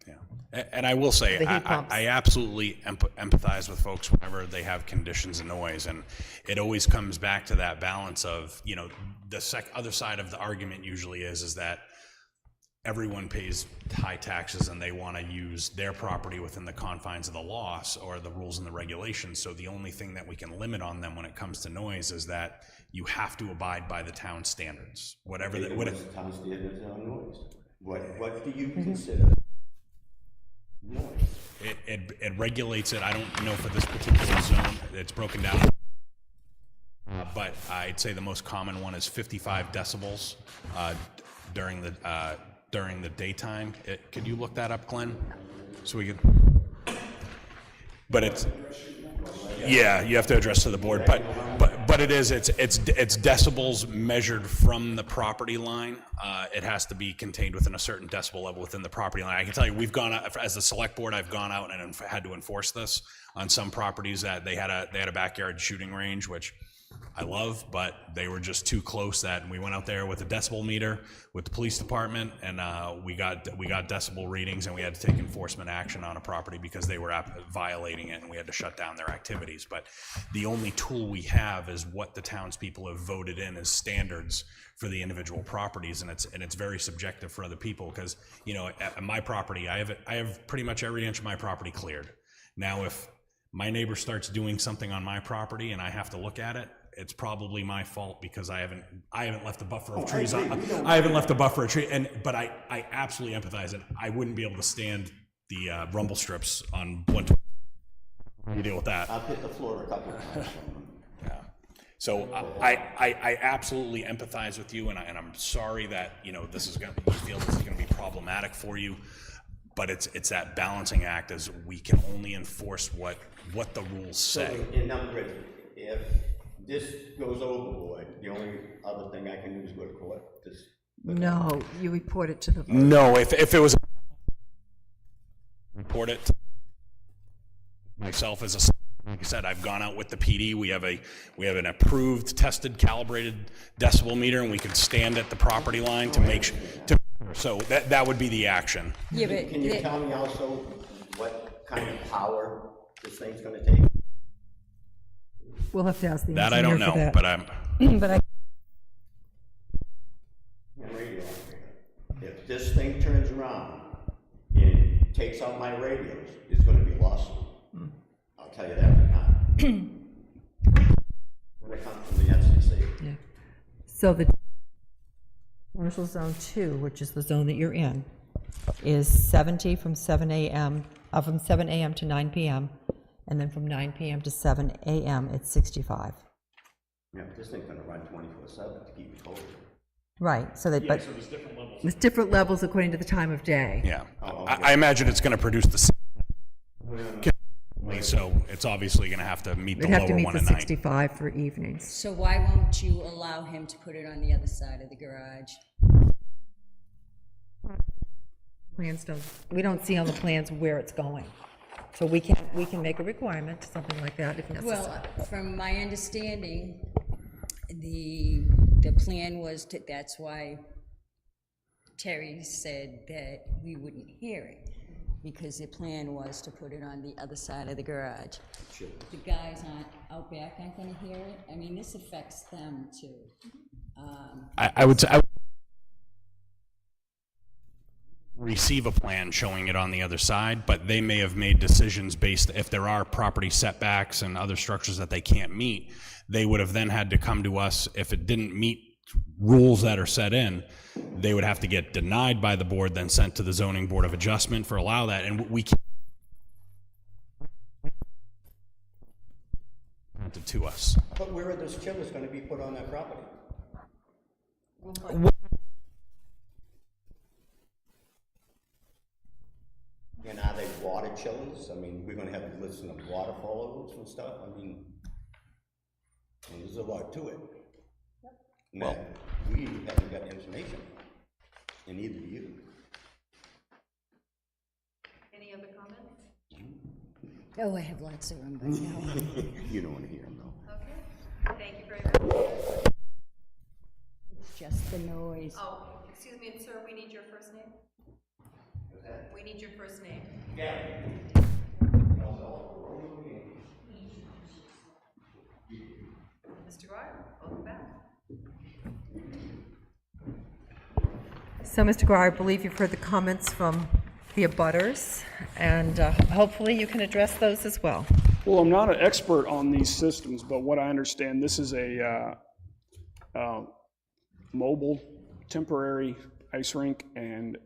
Yeah. And I will say, The heat pumps. I absolutely empathize with folks whenever they have conditions and noise, and it always comes back to that balance of, you know, the other side of the argument usually is that everyone pays high taxes and they want to use their property within the confines of the laws or the rules and the regulations, so the only thing that we can limit on them when it comes to noise is that you have to abide by the town standards, whatever the, What's the town standards on noise? What do you consider noise? it regulates it. I don't know for this particular zone, it's broken down. But I'd say the most common one is 55 decibels during the daytime. Could you look that up, Glenn? So we can. But it's, yeah, you have to address to the board. But it is, it's decibels measured from the property line. It has to be contained within a certain decibel level within the property line. I can tell you, we've gone out, as the select board, I've gone out and had to enforce this on some properties that they had a backyard shooting range, which I love, but they were just too close that we went out there with a decibel meter with the police department, and we got decibel readings, and we had to take enforcement action on a property because they were violating it, and we had to shut down their activities. But the only tool we have is what the townspeople have voted in as standards for the individual properties, and it's very subjective for other people, because, you know, at my property, I have pretty much every inch of my property cleared. Now, if my neighbor starts doing something on my property and I have to look at it, it's probably my fault because I haven't left a buffer of trees on. I haven't left a buffer of tree, but I absolutely empathize it. I wouldn't be able to stand the rumble strips on 120. You deal with that. I've hit the floor a couple of times. Yeah. So I absolutely empathize with you, and I'm sorry that, you know, you feel this is going to be problematic for you, but it's that balancing act, as we can only enforce what the rules say. So in number, if this goes overboard, the only other thing I can do is go to court. No, you report it to the. No, if it was, report it to myself as a. Like I said, I've gone out with the PD. We have an approved, tested, calibrated decibel meter, and we can stand at the property line to make sure. So that would be the action. Yeah, but Can you tell me also what kind of power this thing's going to take? We'll have to ask the That I engineer don't for know, that. but I'm. But I. Radio operator. If this thing turns around and takes out my radios, it's going to be lost. I'll tell you that right now. When it comes from the FCC. Yeah. So the commercial zone 2, which is the zone that you're in, is 70 from 7 a.m. From 7 a.m. to 9 p.m. and then from 9 p.m. to 7 a.m. it's 65. Yeah, but this thing's going to run 24/7 to keep it cold. Right. So that, but there's different levels. there's different levels according to the time of day. Yeah, Oh, okay. I imagine it's going to produce the same. So it's obviously going to have to meet the We'd have to lower meet one the at night. 65 for evenings. so why won't you allow him to put it on the other side of the garage? Plans don't. We don't see on the plans where it's going. So we can make a requirement, something like that, if necessary. Well, from my understanding, the plan was to, that's why Terry said that we wouldn't hear it, because the plan was to put it on the other side of the garage. The guys out back aren't gonna hear it. I mean, this affects them too. I would say, receive a plan showing it on the other side, but they may have made decisions based, if there are property setbacks and other structures that they can't meet, they would have then had to come to us. If it didn't meet rules that are set in, they would have to get denied by the board, then sent to the zoning board of adjustment for allow that, and we can't to us. But where are those chillers going to be put on that property? And are they water chillers? I mean, we're gonna have to listen to water follows and stuff. I mean, there's a lot to it. Well, we haven't got information, and neither do you. Any other comments? Oh, I have lots of them, but no. You don't want to hear them, though. Okay, thank you very much. It's just the noise. Oh, excuse me, sir, we need your first name. We need your first name. Mr. Guire, welcome back. So, Mr. Guire, I believe you've heard the comments from the abutters, and hopefully you can address those as well. Well, I'm not an expert on these systems, but what I understand, this is a mobile temporary ice rink, and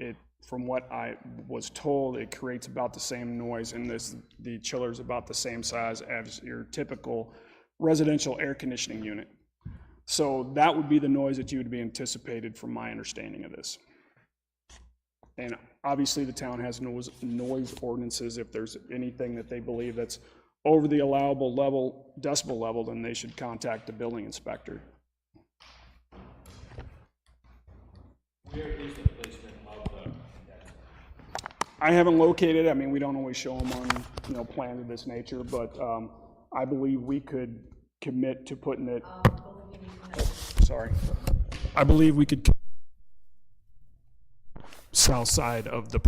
from what I was told, it creates about the same noise, and the chiller is about the same size as your typical residential air conditioning unit. So that would be the noise that you would be anticipated from my understanding of this. And obviously the town has noise ordinances. If there's anything that they believe that's over the allowable level, decibel level, then they should contact the building inspector. Where is the placement of the condenser? I haven't located it. I mean, we don't always show them on, plans of this nature, but I believe we could commit to putting it. Sorry. I believe we could south side of the.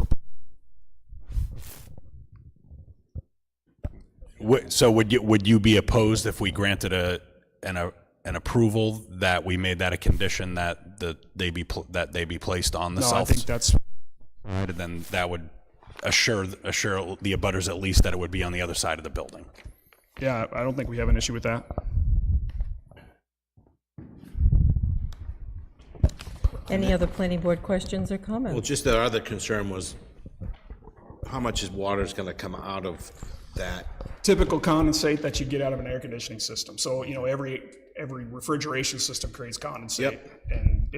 So would you be opposed if we granted an approval that we made that a condition that they be placed on the No, south? I think that's. Right, and then that would assure the abutters at least that it would be on the other side of the building. Yeah, I don't think we have an issue with that. Any other planning board questions or Well, comments? just the other concern was how much water is going to come out of that? Typical condensate that you get out of an air conditioning system. So, every refrigeration system creates condensate. Yep. And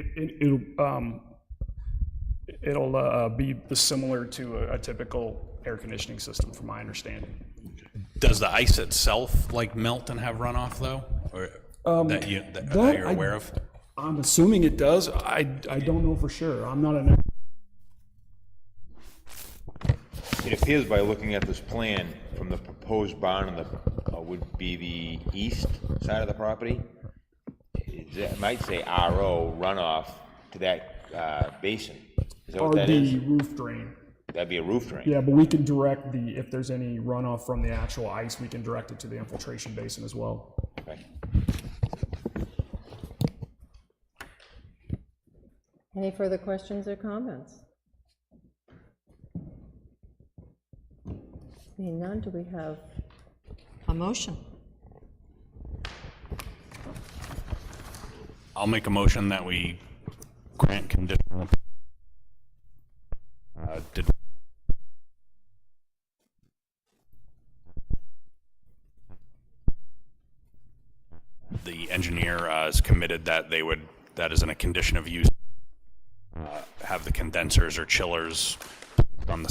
it'll be similar to a typical air conditioning system, from my understanding. Does the ice itself melt and have runoff though, or that you're aware of? I'm assuming it does. I don't know for sure. I'm not an. It appears by looking at this plan from the proposed barn and would be the east side of the property. It might say RO runoff to that basin. Is that what that is? RD roof drain. That'd be a roof drain. Yeah, but we can direct if there's any runoff from the actual ice, we can direct it to the infiltration basin as well. Okay. Any further questions or comments? Seeing none, do we have a motion? I'll make a motion that we grant conditional. The engineer is committed that that is in a condition of use, have the condensers or chillers on the.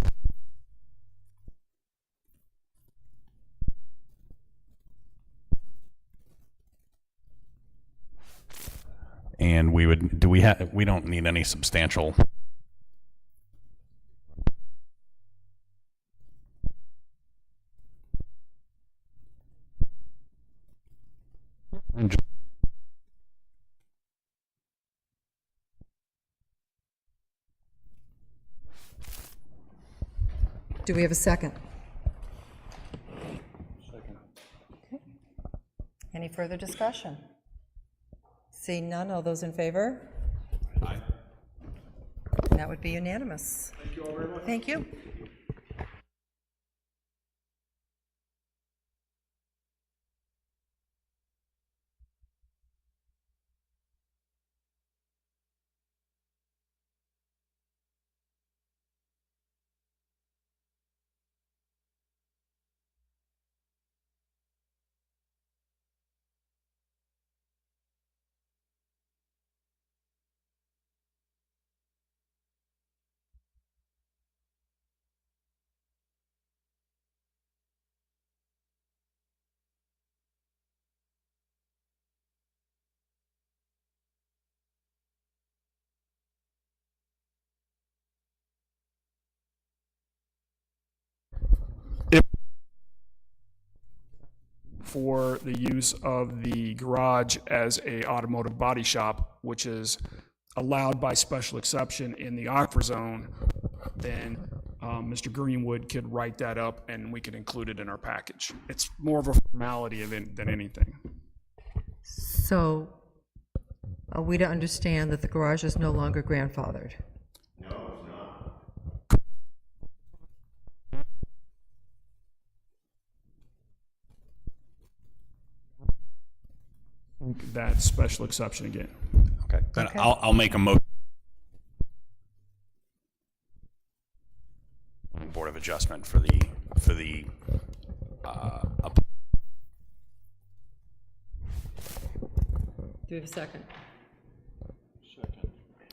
And we don't need any substantial. Do we have a second? Second. Okay. Any further discussion? Seeing none, all those in favor? Aye. That would be unanimous. Thank you all very much. Thank you. For the use of the garage as a automotive body shop, which is allowed by special exception in the aquifer zone, then Mr. Greenwood could write that up and we could include it in our package. It's more of a formality than anything. So are we to understand that the garage is no longer grandfathered? No, it's not. That special exception again. Okay. Then Okay. I'll make a motion. Board of Adjustment for the Do we have a second?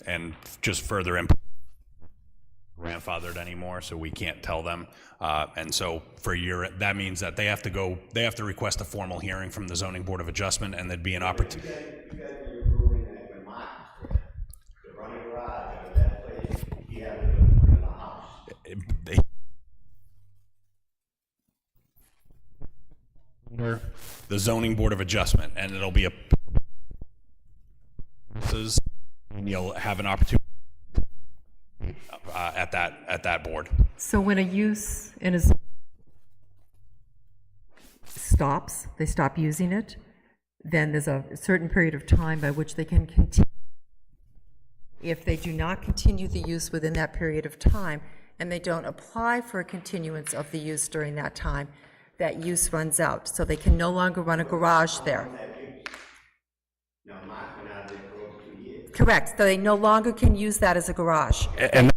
and just further input grandfathered anymore, so we can't tell them. And so for that means that they have to request a formal hearing from the Zoning Board of Adjustment, and there'd be an opportunity. You guys were approving that when Mark was there, the running garage out of that place, he had to put in the house. The Zoning Board of Adjustment, and it'll be and you'll have an opportunity at that board. So when a use in a stops, they stop using it, then there's a certain period of time by which they can continue. If they do not continue the use within that period of time, and they don't apply for a continuance of the use during that time, that use runs out, so they can no longer run a garage there. Now, Mark went out there for over 2 years. Correct, so they no longer can use that as a garage. And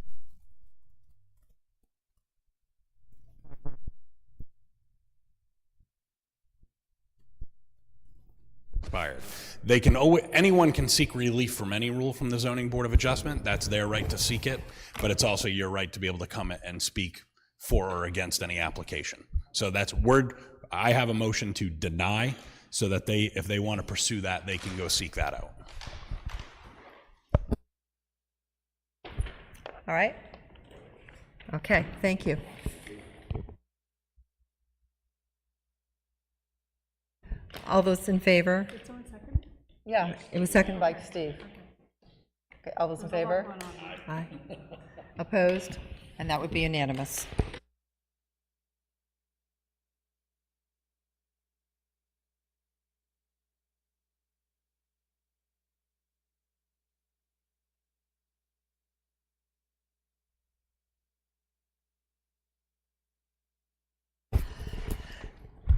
expired. They can anyone can seek relief from any rule from the Zoning Board of Adjustment. That's their right to seek it, but it's also your right to be able to come and speak for or against any application. So I have a motion to deny, so that if they want to pursue that, they can go seek that out. All right? Okay, thank you. All those in favor? Did someone second? Yeah, it was seconded by Steve. Okay, all those in favor? Aye. Opposed? And that would be unanimous.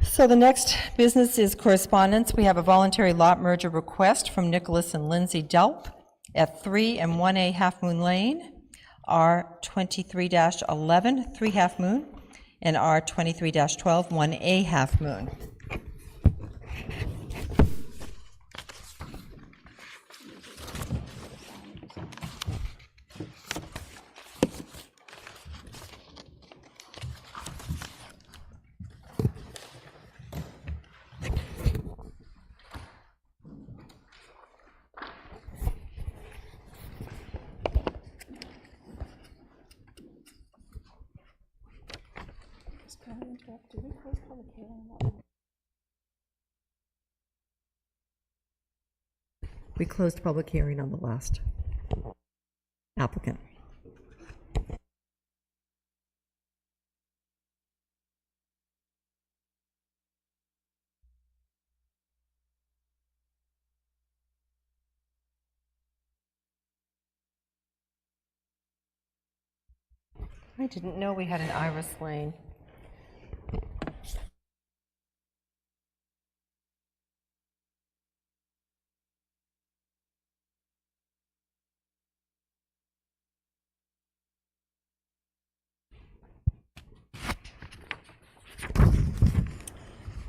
So the next business is correspondence. We have a voluntary lot merger request from Nicholas and Lindsay Delp at 3 and 1A Half Moon Lane, R23-11, 3 Half Moon, and R23-12, 1A Half Moon. We closed public hearing on the last applicant. I didn't know we had an Iris Lane.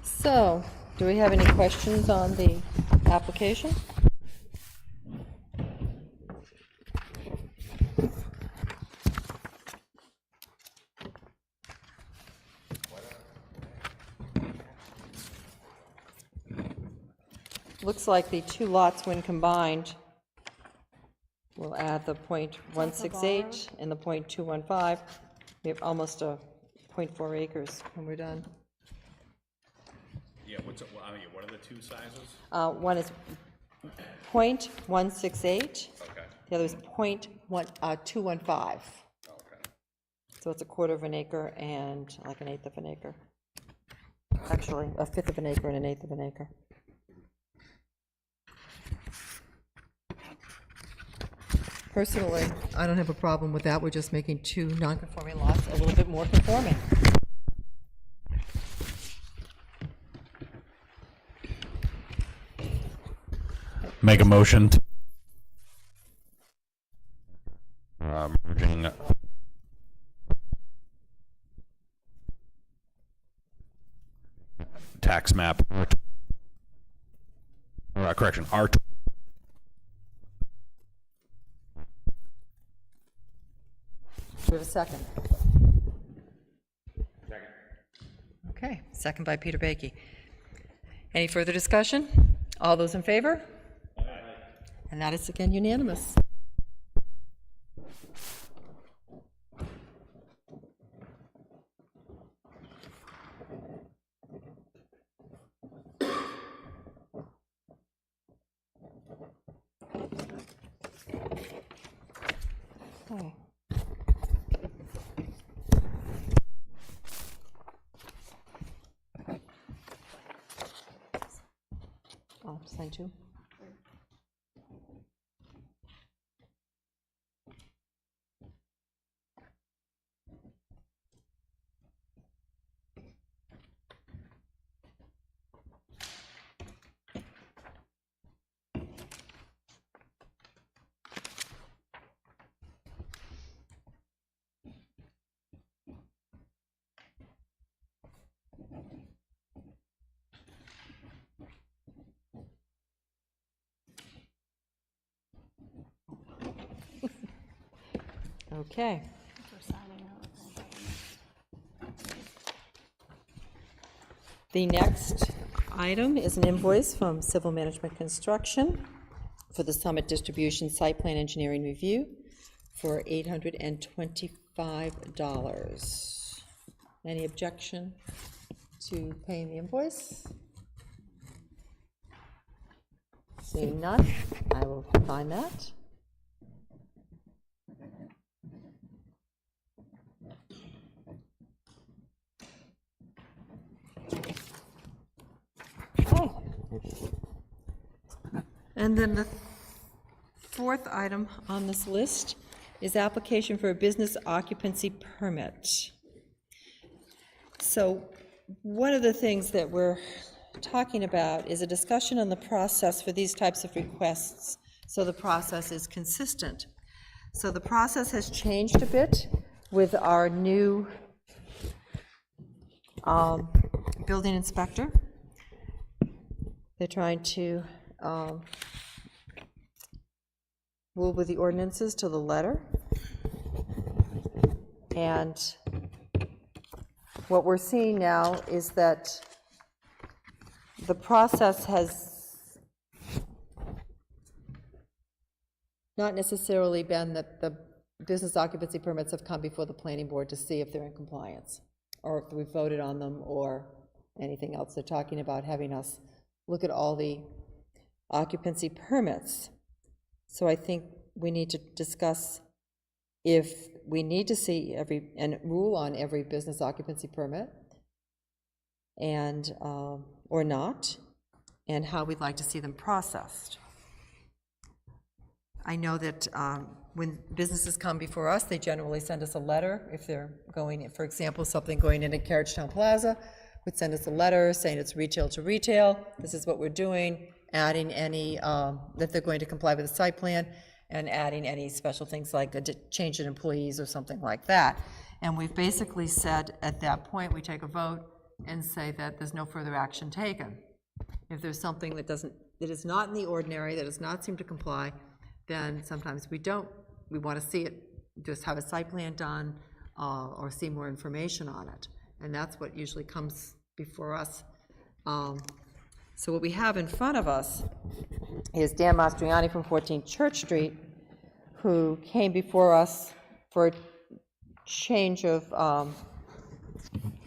So, do we have any questions on the application? Looks like the two lots, when combined, will add the .168 and the .215. We have almost a .4 acres when we're done. Yeah, what are the two sizes? One is .168. Okay. The other is .215. Okay. So it's 1/4 of an acre and like 1/8 of an acre. Actually, 1/5 of an acre and 1/8 of an acre. Personally, I don't have a problem with that. We're just making 2 non-conforming lots a little bit more conforming. Make a motion to merging tax map, correction, R. Do we have a second? Second. Okay, second by Peter Baiki. Any further discussion? All those in favor? Aye. And that is again unanimous. Okay. Oh, sign 2. Okay. The next item is an invoice from Civil Management Construction for the Summit Distribution Site Plan Engineering Review for $825. Any objection to paying the invoice? Seeing none, I will find that. Okay. And then the 4th item on this list is application for a business occupancy permit. So one of the things that we're talking about is a discussion on the process for these types of requests, so the process is consistent. So the process has changed a bit with our new building inspector. They're trying to rule with the ordinances to the letter. And what we're seeing now is that the process has not necessarily been that the business occupancy permits have come before the planning board to see if they're in compliance, or if we voted on them, or anything else. They're talking about having us look at all the occupancy permits. So I think we need to discuss if we need to see and rule on every business occupancy permit, and or not, and how we'd like to see them processed. I know that when businesses come before us, they generally send us a letter if they're going, for example, something going into Carriagetown Plaza, would send us a letter saying it's retail to retail, this is what we're doing, adding any, that they're going to comply with the site plan, and adding any special things like a change in employees or something like that. And we've basically said at that point, we take a vote and say that there's no further action taken. If there's something that is not in the ordinary, that does not seem to comply, then sometimes we want to see it, just have a site plan done, or see more information on it. And that's what usually comes before us. So what we have in front of us is Dan Mastriani from 14 Church Street, who came before us for a change of,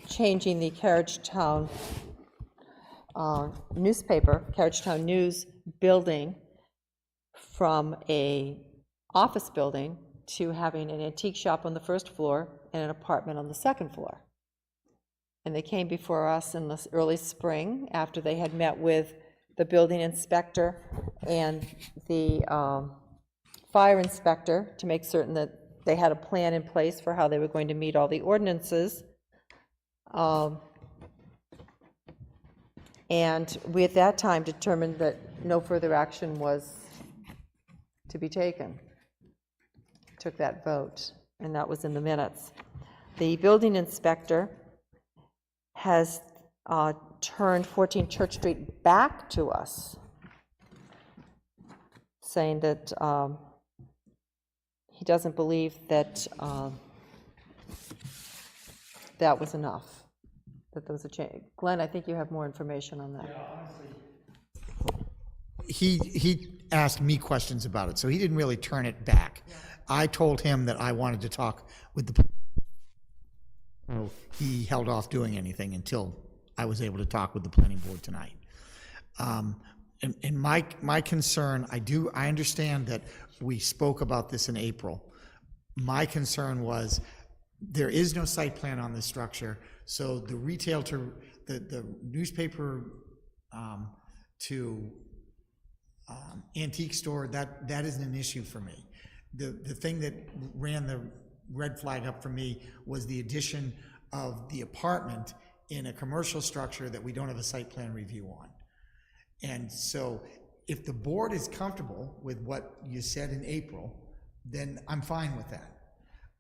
changing the Carriagetown newspaper, Carriagetown News building, from a office building to having an antique shop on the first floor and an apartment on the second floor. And they came before us in the early spring after they had met with the building inspector and the fire inspector to make certain that they had a plan in place for how they were going to meet all the ordinances. And we at that time determined that no further action was to be taken. Took that vote, and that was in the minutes. The building inspector has turned 14 Church Street back to us, saying that he doesn't believe that that was enough, that there was a change. Glenn, I think you have more information on that. He asked me questions about it, so he didn't really turn it back. I told him that I wanted to talk with the. He held off doing anything until I was able to talk with the planning board tonight. And my concern, I understand that we spoke about this in April. My concern was there is no site plan on this structure, so the retail to the newspaper to antique store, that isn't an issue for me. The thing that ran the red flag up for me was the addition of the apartment in a commercial structure that we don't have a site plan review on. And so if the board is comfortable with what you said in April, then I'm fine with that.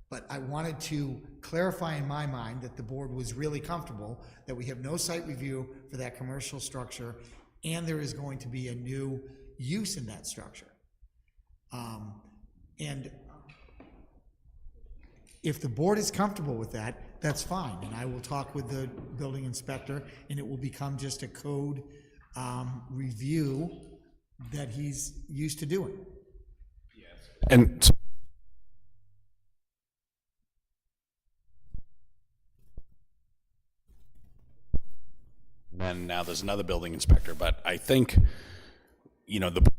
But I wanted to clarify in my mind that the board was really comfortable that we have no site review for that commercial structure, and there is going to be a new use in that structure. And if the board is comfortable with that, that's fine, and I will talk with the building inspector, and it will become just a code review that he's used to doing. And so then now there's another building inspector, but I think, the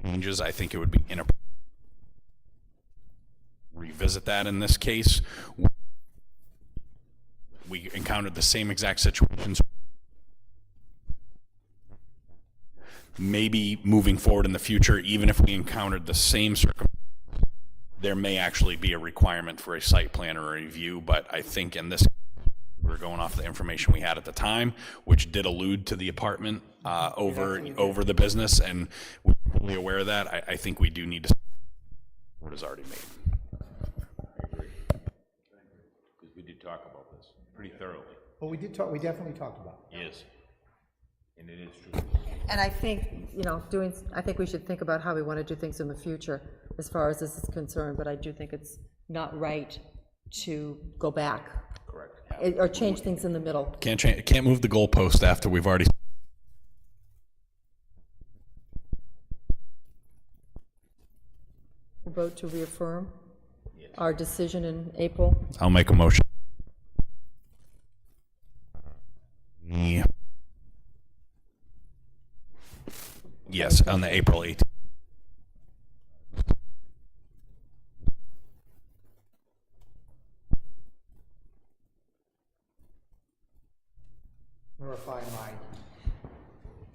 changes, I think it would be inappropriate to revisit that in this case. We encountered the same exact situations. Maybe moving forward in the future, even if we encountered the same circumstances, there may actually be a requirement for a site plan or a review, but I think in this, we're going off the information we had at the time, which did allude to the apartment over the business, and we're fully aware of that. I think we do need to, what is already made. I agree. Because we did talk about this pretty thoroughly. Well, we definitely talked about it. Yes. And it is true. And I think, I think we should think about how we want to do things in the future as far as this is concerned, but I do think it's not right to go back. Correct. Or change things in the middle. Can't move the goalpost after we've already. Vote to reaffirm our decision in April. I'll make a motion. Yeah. Yes, on the April 18th. Verify my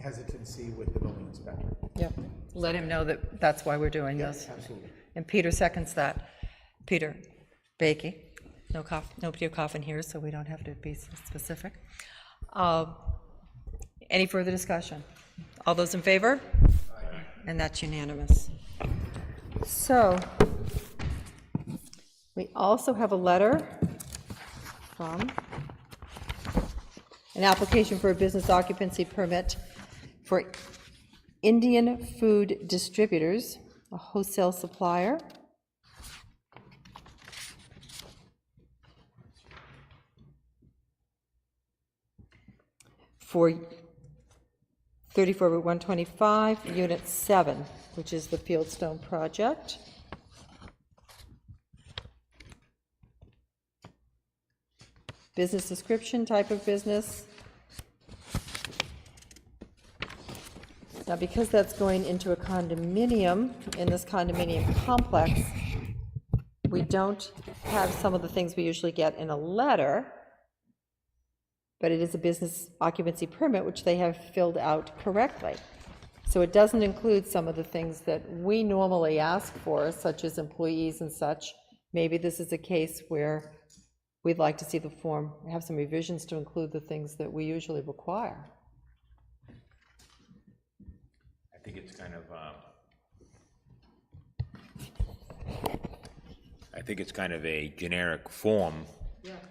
hesitancy with the building inspector. Yep. Let him know that that's why we're doing this. Absolutely. And Peter seconds that. Peter Bakey. Nobody coughing here, so we don't have to be specific. Any further discussion? All those in favor? Aye. And that's unanimous. So, we also have a letter from an application for a business occupancy permit for Indian Food Distributors, a wholesale supplier. For 34 Route 125, Unit 7, which is the Fieldstone project. Business description, type of business, Now, because that's going into a condominium, in this condominium complex, we don't have some of the things we usually get in a letter, but it is a business occupancy permit, which they have filled out correctly. So it doesn't include some of the things that we normally ask for, such as employees and such. Maybe this is a case where we'd like to see the form have some revisions to include the things that we usually require. I think it's kind of, I think it's kind of a generic form.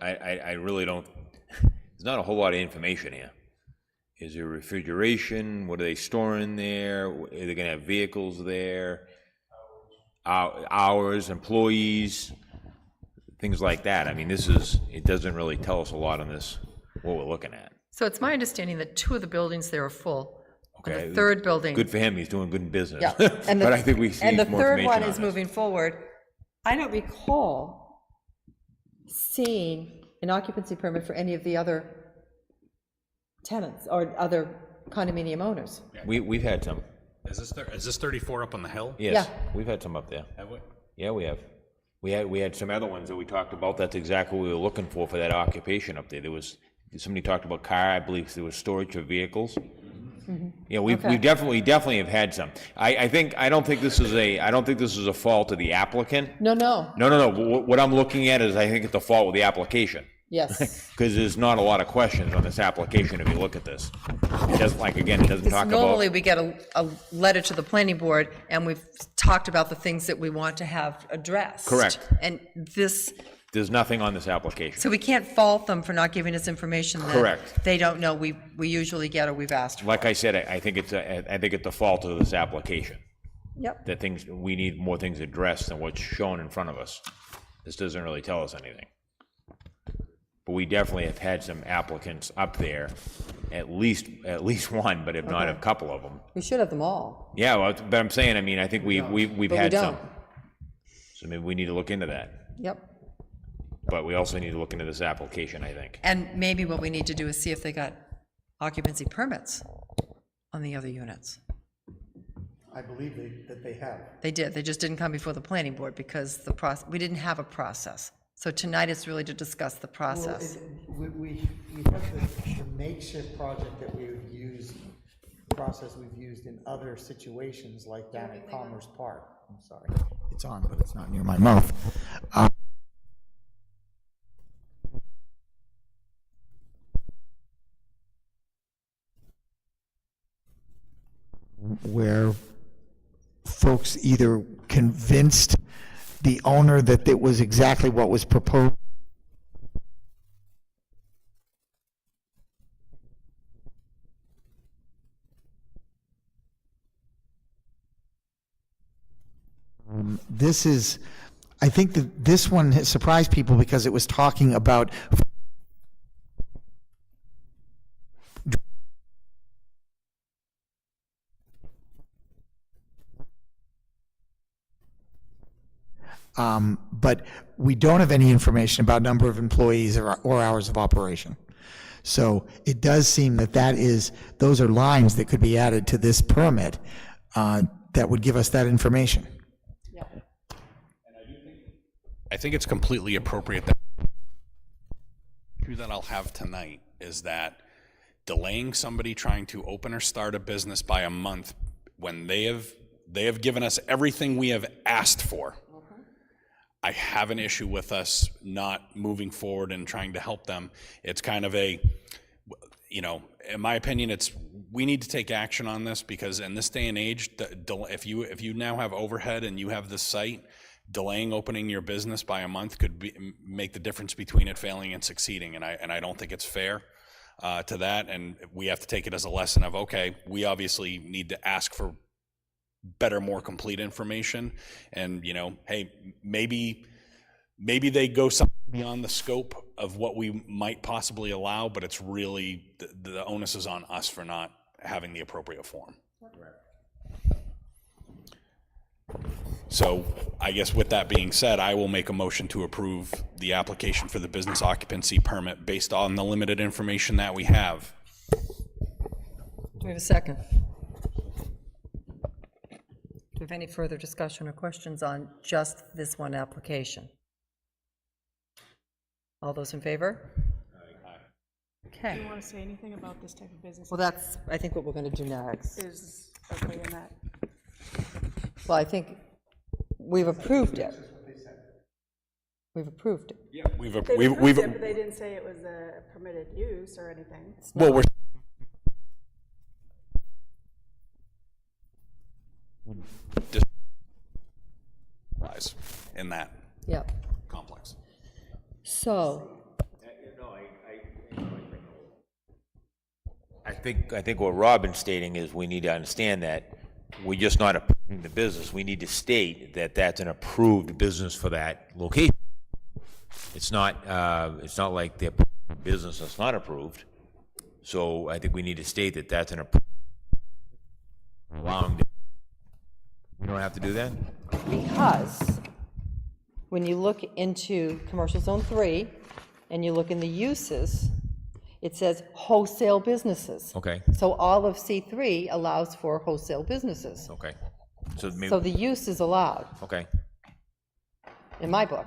I really don't, there's not a whole lot of information here. Is there refrigeration? What are they storing there? Are they gonna have vehicles there? Hours, employees, things like that. I mean, it doesn't really tell us a lot on this, what we're looking at. So it's my understanding that 2 of the buildings there are full. Okay. And the third building. Good for him, he's doing good business. Yeah. And But I think we see more And the third information one on is this. moving forward. I don't recall seeing an occupancy permit for any of the other tenants or other condominium owners. We've had some, Is this 34 up on the hill? yes, Yeah. we've had some up there. Have we? Yeah, we have. We had some other ones that we talked about, that's exactly what we were looking for that occupation up there. There was, somebody talked about car, I believe there was storage of vehicles. Yeah, we Okay. definitely have had some. I don't think this is a fault of the applicant. No. No. What I'm looking at is I think it's a fault with the application. Yes. Because there's not a lot of questions on this application if you look at this. It doesn't, like, again, it doesn't talk Normally, about, we get a letter to the planning board, and we've talked about the things that we want to have addressed. Correct. And this, there's nothing on this application. so we can't fault them for not giving us information that Correct. they don't know we usually get or we've asked for. Like I said, I think it's a fault of this application. Yep. That we need more things addressed than what's shown in front of us. This doesn't really tell us anything. But we definitely have had some applicants up there, at least one, but if not a couple of them. We should have them all. Yeah, well, but I'm saying, I mean, I think we've But we had some. don't. So maybe we need to look into that. Yep. But we also need to look into this application, I think. And maybe what we need to do is see if they got occupancy permits on the other units. I believe that they have. They did, they just didn't come before the planning board because we didn't have a process. So tonight is really to discuss the process. We have the makeshift project that we've used, process we've used in other situations, like down at Commerce Park. I'm sorry, it's on, but it's not near my mouth. Where folks either convinced the owner that it was exactly what was proposed. This is, I think that this one has surprised people because it was talking about but we don't have any information about number of employees or hours of operation. So it does seem that those are lines that could be added to this permit that would give us that information. I think it's completely appropriate that the issue that I'll have tonight is that delaying somebody trying to open or start a business by a month when they have given us everything we have asked for. I have an issue with us not moving forward and trying to help them. It's kind of in my opinion, we need to take action on this because in this day and age, if you now have overhead and you have this site, delaying opening your business by a month could make the difference between it failing and succeeding, and I don't think it's fair to that, and we have to take it as a lesson of, okay, we obviously need to ask for better, more complete information, and hey, maybe they go something beyond the scope of what we might possibly allow, but it's really the onus is on us for not having the appropriate form. So I guess with that being said, I will make a motion to approve the application for the business occupancy permit based on the limited information that we have. Do we have a second? we have any further discussion or questions on just this one application? All those in favor? Okay. Do you want to say anything about this type of business? Well, that's, I think, what we're going to do next. Is okay in that? Well, I think we've approved it. We've approved it. Yeah, They approved it, but they didn't say it was a permitted use or anything. well, we're in that Yep. complex. So, I think what Robin's stating is we need to understand that we're just not approving the business. We need to state that that's an approved business for that location. It's not like the business that's not approved. So I think we need to state that that's an approved. We don't have to do that? because when you look into Commercial Zone 3 and you look in the uses, it says wholesale businesses. Okay, So all of C3 allows for wholesale businesses. okay. So maybe, So the use is allowed, okay, in my book,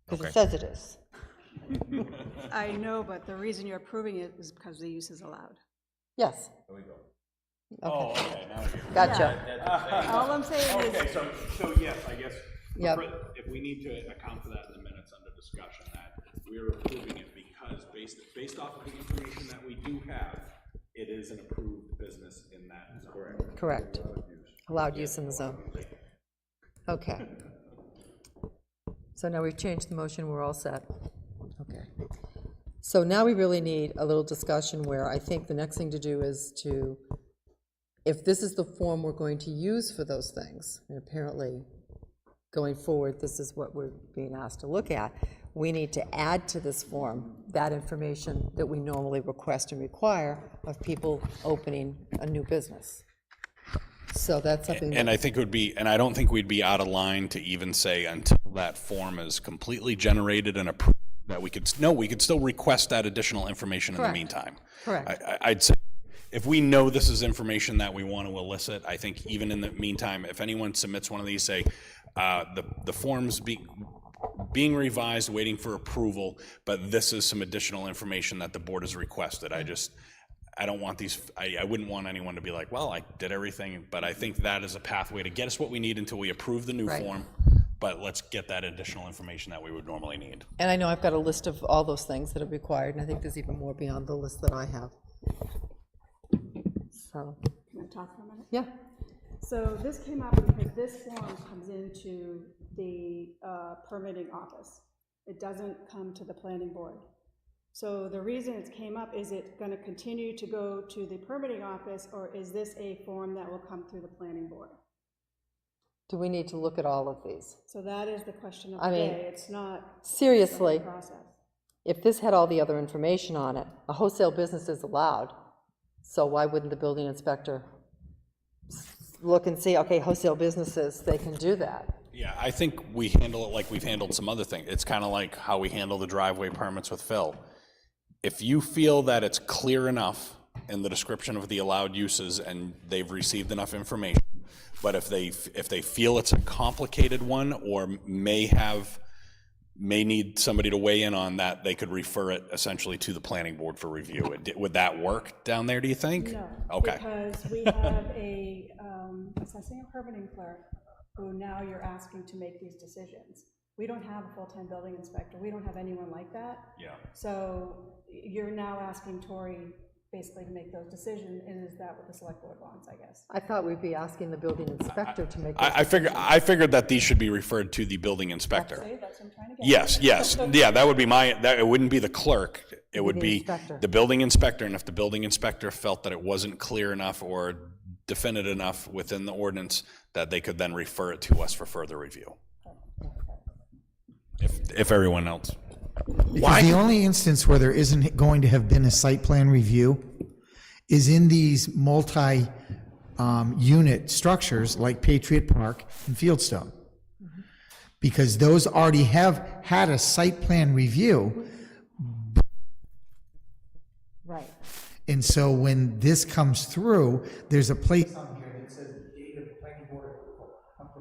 because Okay. it says it is. I know, but the reason you're approving it is because the use is allowed. Yes. There we go. Okay. Okay, now you're. Gotcha. All I'm saying Okay, is, so yes, I guess, Yep. if we need to account for that in the minutes under discussion, that we're approving it because based off of the information that we do have, it is an approved business in that zone. Correct. Allowed use in the zone. Okay. So now we've changed the motion, we're all set. Okay. So now we really need a little discussion where I think the next thing to do is to, if this is the form we're going to use for those things, and apparently going forward, this is what we're being asked to look at, we need to add to this form that information that we normally request and require of people opening a new business. So that's something And that, I think it would be, and I don't think we'd be out of line to even say until that form is completely generated and approved, that we could still request that additional information in the Correct. meantime. correct. I'd say, if we know this is information that we want to elicit, I think even in the meantime, if anyone submits one of these, say, the forms being revised, waiting for approval, but this is some additional information that the board has requested. I don't want these, I wouldn't want anyone to be like, well, I did everything, but I think that is a pathway to get us what we need until we approve the new Right. form, but let's get that additional information that we would normally need. And I know I've got a list of all those things that are required, and I think there's even more beyond the list that I have. So, can I talk for a minute? yeah, So this came up because this form comes into the permitting office. It doesn't come to the planning board. So the reason it came up, is it going to continue to go to the permitting office, or is this a form that will come through the planning board? do we need to look at all of these? So that is the question of I the mean, day. It's not Seriously, a process. if this had all the other information on it, a wholesale business is allowed, so why wouldn't the building inspector look and see, okay, wholesale businesses, they can do that? Yeah, I think we handle it like we've handled some other things. It's kind of like how we handle the driveway permits with Phil. If you feel that it's clear enough in the description of the allowed uses and they've received enough information, but if they feel it's a complicated one or may need somebody to weigh in on that, they could refer it essentially to the planning board for review. Would that work down there, do you think? No. Okay. Because we have a assessing and permitting clerk who now you're asking to make these decisions. We don't have a full-time building inspector. We don't have anyone like that. Yeah. So you're now asking Tori basically to make those decisions, and is that what the select board wants, I guess? I thought we'd be asking the building inspector to make. I figured that these should be referred to the building inspector. See, that's what I'm trying to get. Yes, yeah, that would be it wouldn't be the clerk, it would the be inspector. the building inspector, and if the building inspector felt that it wasn't clear enough or definite enough within the ordinance, that they could then refer it to us for further review. If everyone else. Because the only instance where there isn't going to have been a site plan review is in these multi-unit structures like Patriot Park and Fieldstone. Because those already have had a site plan review. Right. And so when this comes through, there's a place on here that says date of planning board approval.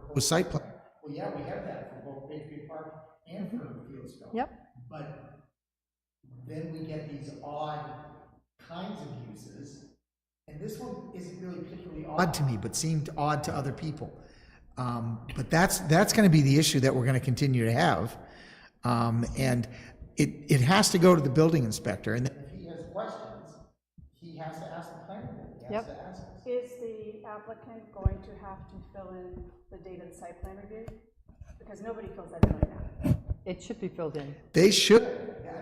proposed site plan. Well, yeah, we have that for both Patriot Park and for Fieldstone. Yep. But then we get these odd kinds of uses, and this one isn't really particularly odd to me, but seemed odd to other people. But that's gonna be the issue that we're gonna continue to have. And it has to go to the building inspector, and then if he has questions, he has to ask the planning board, he has Yep. to ask us. Is the applicant going to have to fill in the date of the site plan review? Because nobody fills that in right now. It should be filled in, They should,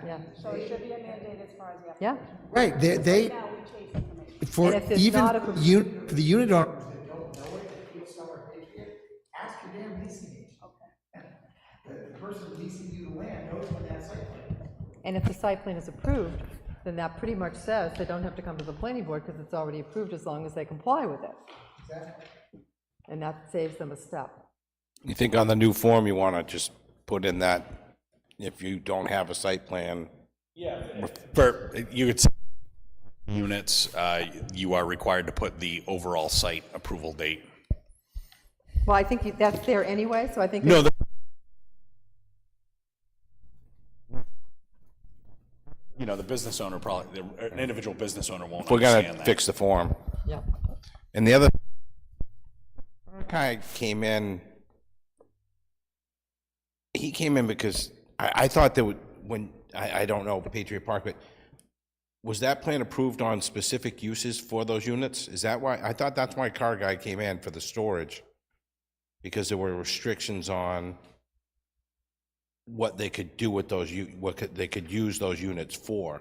yeah. So it should be a mandate as far as the Yeah, application. right, they, Now we chase information. for And if there's even, not a- for the unit owners that don't know it, that feel summer Patriot, ask your damn leasing agent. The person leasing you the land knows when that site plan is. and if the site plan is approved, then that pretty much says they don't have to come to the planning board because it's already approved as long as they comply with it. Exactly. And that saves them a step. You think on the new form, you want to just put in that if you don't have a site plan? Yeah. For, you could say units, you are required to put the overall site approval date. Well, I think that's there anyway, so I think. No, you know, the business owner probably, an individual business owner won't We're understand gonna that. fix the form. Yeah. And the other guy came in, he came in because I thought there would, when, I don't know, Patriot Park, but was that plan approved on specific uses for those units? Is that why? I thought that's why car guy came in for the storage, because there were restrictions on what they could do with those, they could use those units for.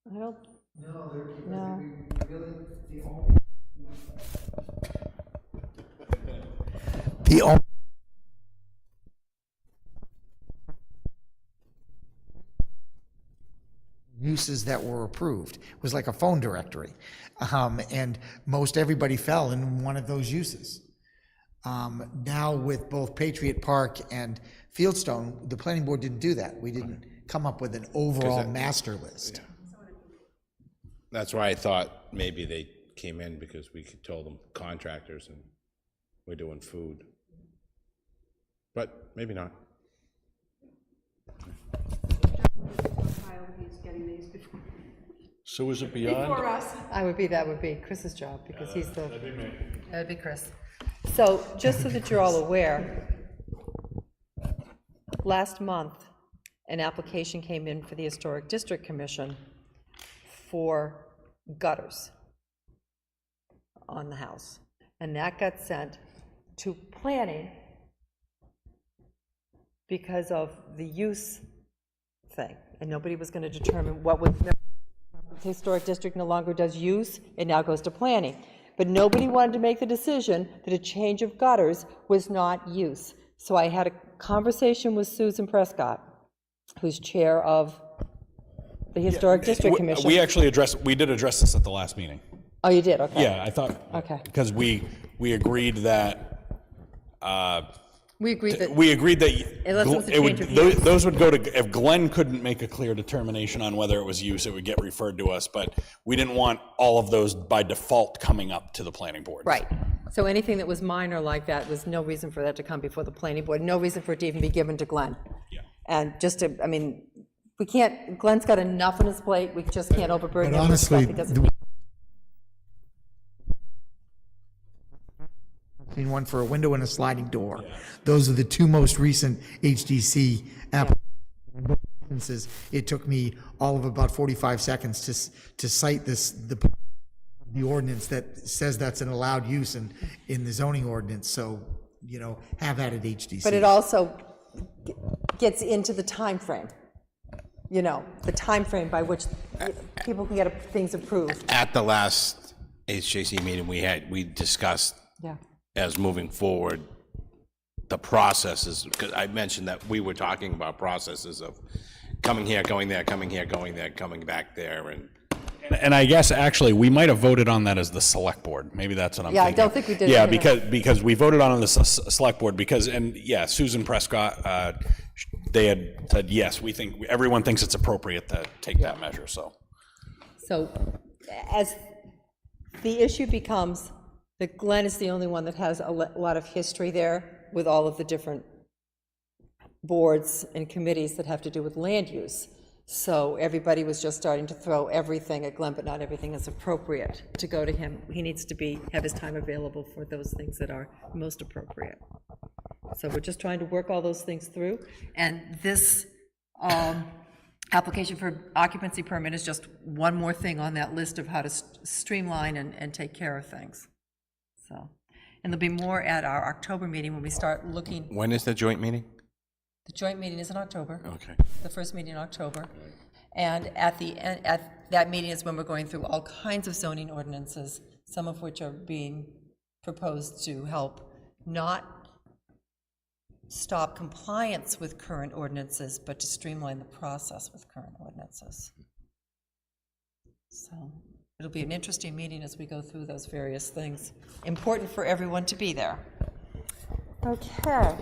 I don't, No, they're, No. really, the only uses that were approved was like a phone directory. And most everybody fell in one of those uses. Now with both Patriot Park and Fieldstone, the planning board didn't do that. We didn't come up with an overall master list. That's why I thought maybe they came in because we could tell them contractors and we're doing food. But maybe not. Kyle, he's getting these before. So is it beyond? Before us. that would be Chris's job, because he's the. That'd be me. That'd be Chris. So, just so that you're all aware, last month, an application came in for the Historic District Commission for gutters on the house. And that got sent to planning because of the use thing. And nobody was going to determine what was, the Historic District no longer does use, it now goes to planning. But nobody wanted to make the decision that a change of gutters was not use. So I had a conversation with Susan Prescott, who's chair of the Historic District Commission. We actually we did address this at the last meeting. Oh, you did? Okay. Yeah, I thought. Okay. Because we agreed that. We agreed that. We agreed that Unless it was a it would, change of use. those would go to, if Glenn couldn't make a clear determination on whether it was use, it would get referred to us, but we didn't want all of those by default coming up to the planning board. Right. So anything that was minor like that, was no reason for that to come before the planning board, no reason for it to even be given to Glenn. Yeah. And just to, I mean, we can't, Glenn's got enough on his plate, we just can't overburden But him with stuff honestly, he doesn't. seen one for a window and a sliding door. Those are the two most recent HDC applications. It took me all of about 45 seconds to cite the ordinance that says that's an allowed use in the zoning ordinance. So, you know, have at it, HDC. But it also gets into the time frame. You know, the time frame by which people can get things approved. At the last HJC meeting we discussed Yeah. as moving forward, the processes, because I mentioned that we were talking about processes of coming here, going there, coming here, going there, coming back there, And I guess actually, we might have voted on that as the select board. Maybe that's what I'm Yeah, I thinking. don't think we did Yeah, it anyway. because we voted on it as a select board because, and yeah, Susan Prescott, they had said, yes, we think, everyone thinks it's appropriate to take that measure, so. So as the issue becomes that Glenn is the only one that has a lot of history there with all of the different boards and committees that have to do with land use. So everybody was just starting to throw everything at Glenn, but not everything is appropriate to go to him. He needs to have his time available for those things that are most appropriate. So we're just trying to work all those things through, and this application for occupancy permit is just one more thing on that list of how to streamline and take care of things. So, and there'll be more at our October meeting when we start looking. When is the joint meeting? The joint meeting is in October. Okay. The first meeting in October. And at the end, at that meeting is when we're going through all kinds of zoning ordinances, some of which are being proposed to help not stop compliance with current ordinances, but to streamline the process with current ordinances. So it'll be an interesting meeting as we go through those various things. Important for everyone to be there. Okay.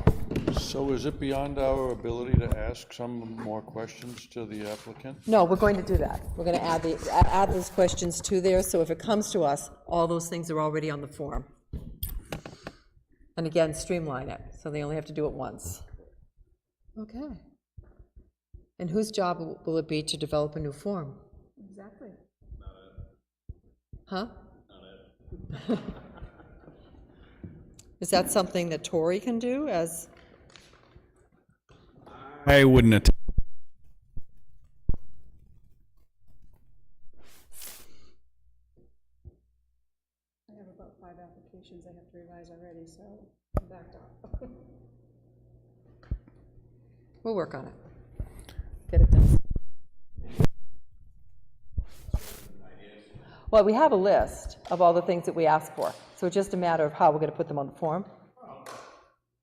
So is it beyond our ability to ask some more questions to the applicant? No, we're going to do that. We're going to add those questions to there, so if it comes to us, all those things are already on the form. And again, streamline it, so they only have to do it once. Okay. And whose job will it be to develop a new form? Exactly. Huh? Is that something that Tori can do as? I wouldn't I have about 5 applications I have to revise already, so I'm backed up. We'll work on it. Get it done. Well, we have a list of all the things that we ask for, so it's just a matter of how we're going to put them on the form.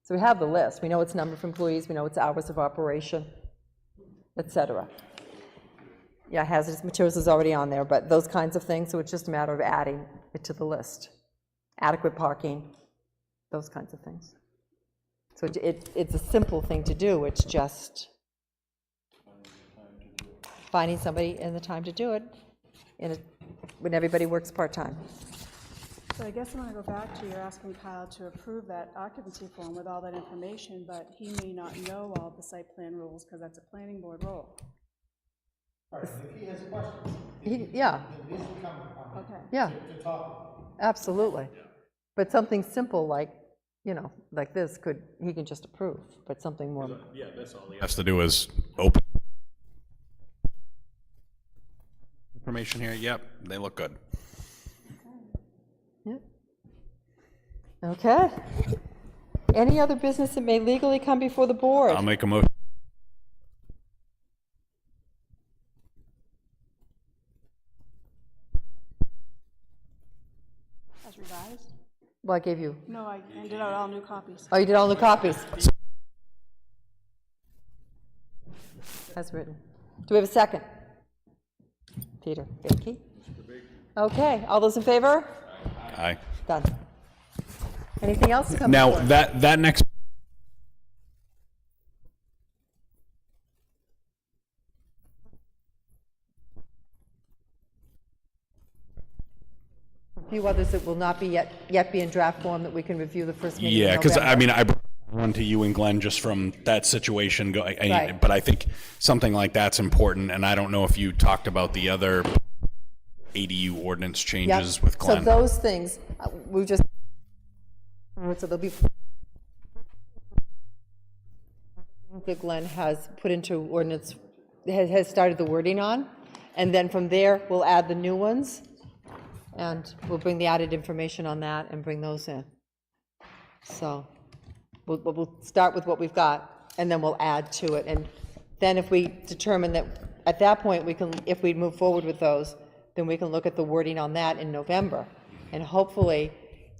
So we have the list. We know its number of employees, we know its hours of operation, et cetera. Yeah, hazardous materials is already on there, but those kinds of things, so it's just a matter of adding it to the list. Adequate parking, those kinds of things. So it's a simple thing to do, it's just finding somebody and the time to do it when everybody works part-time. So I guess I want to go back to, you're asking Kyle to approve that occupancy form with all that information, but he may not know all the site plan rules because that's a planning board role. All right, if he has questions, Yeah. he needs to come Okay. Yeah, to talk. absolutely. But something simple like, like this he can just approve, but something more. Yeah, that's all he has to do is open information here. Yep, they look good. Yep. Okay. Any other business that may legally come before the board? I'll make a motion. As revised? Well, I gave you. No, I handed out all new copies. Oh, you did all the copies? As written. Do we have a second? Peter, Vicky? Okay, all those in favor? Aye. Done. Anything else to come Now, before? that next, A few others that will not be yet be in draft form that we can review the first meeting in yeah, because November. I brought one to you and Glenn just from that situation, Right. but I think something like that's important, and I don't know if you talked about the other ADU ordinance changes with Glenn. So those things, we just, so there'll be that Glenn has put into ordinance, has started the wording on, and then from there, we'll add the new ones, and we'll bring the added information on that and bring those in. So we'll start with what we've got, and then we'll add to it, and then if we determine that, at that point, we can, if we move forward with those, then we can look at the wording on that in November, and hopefully,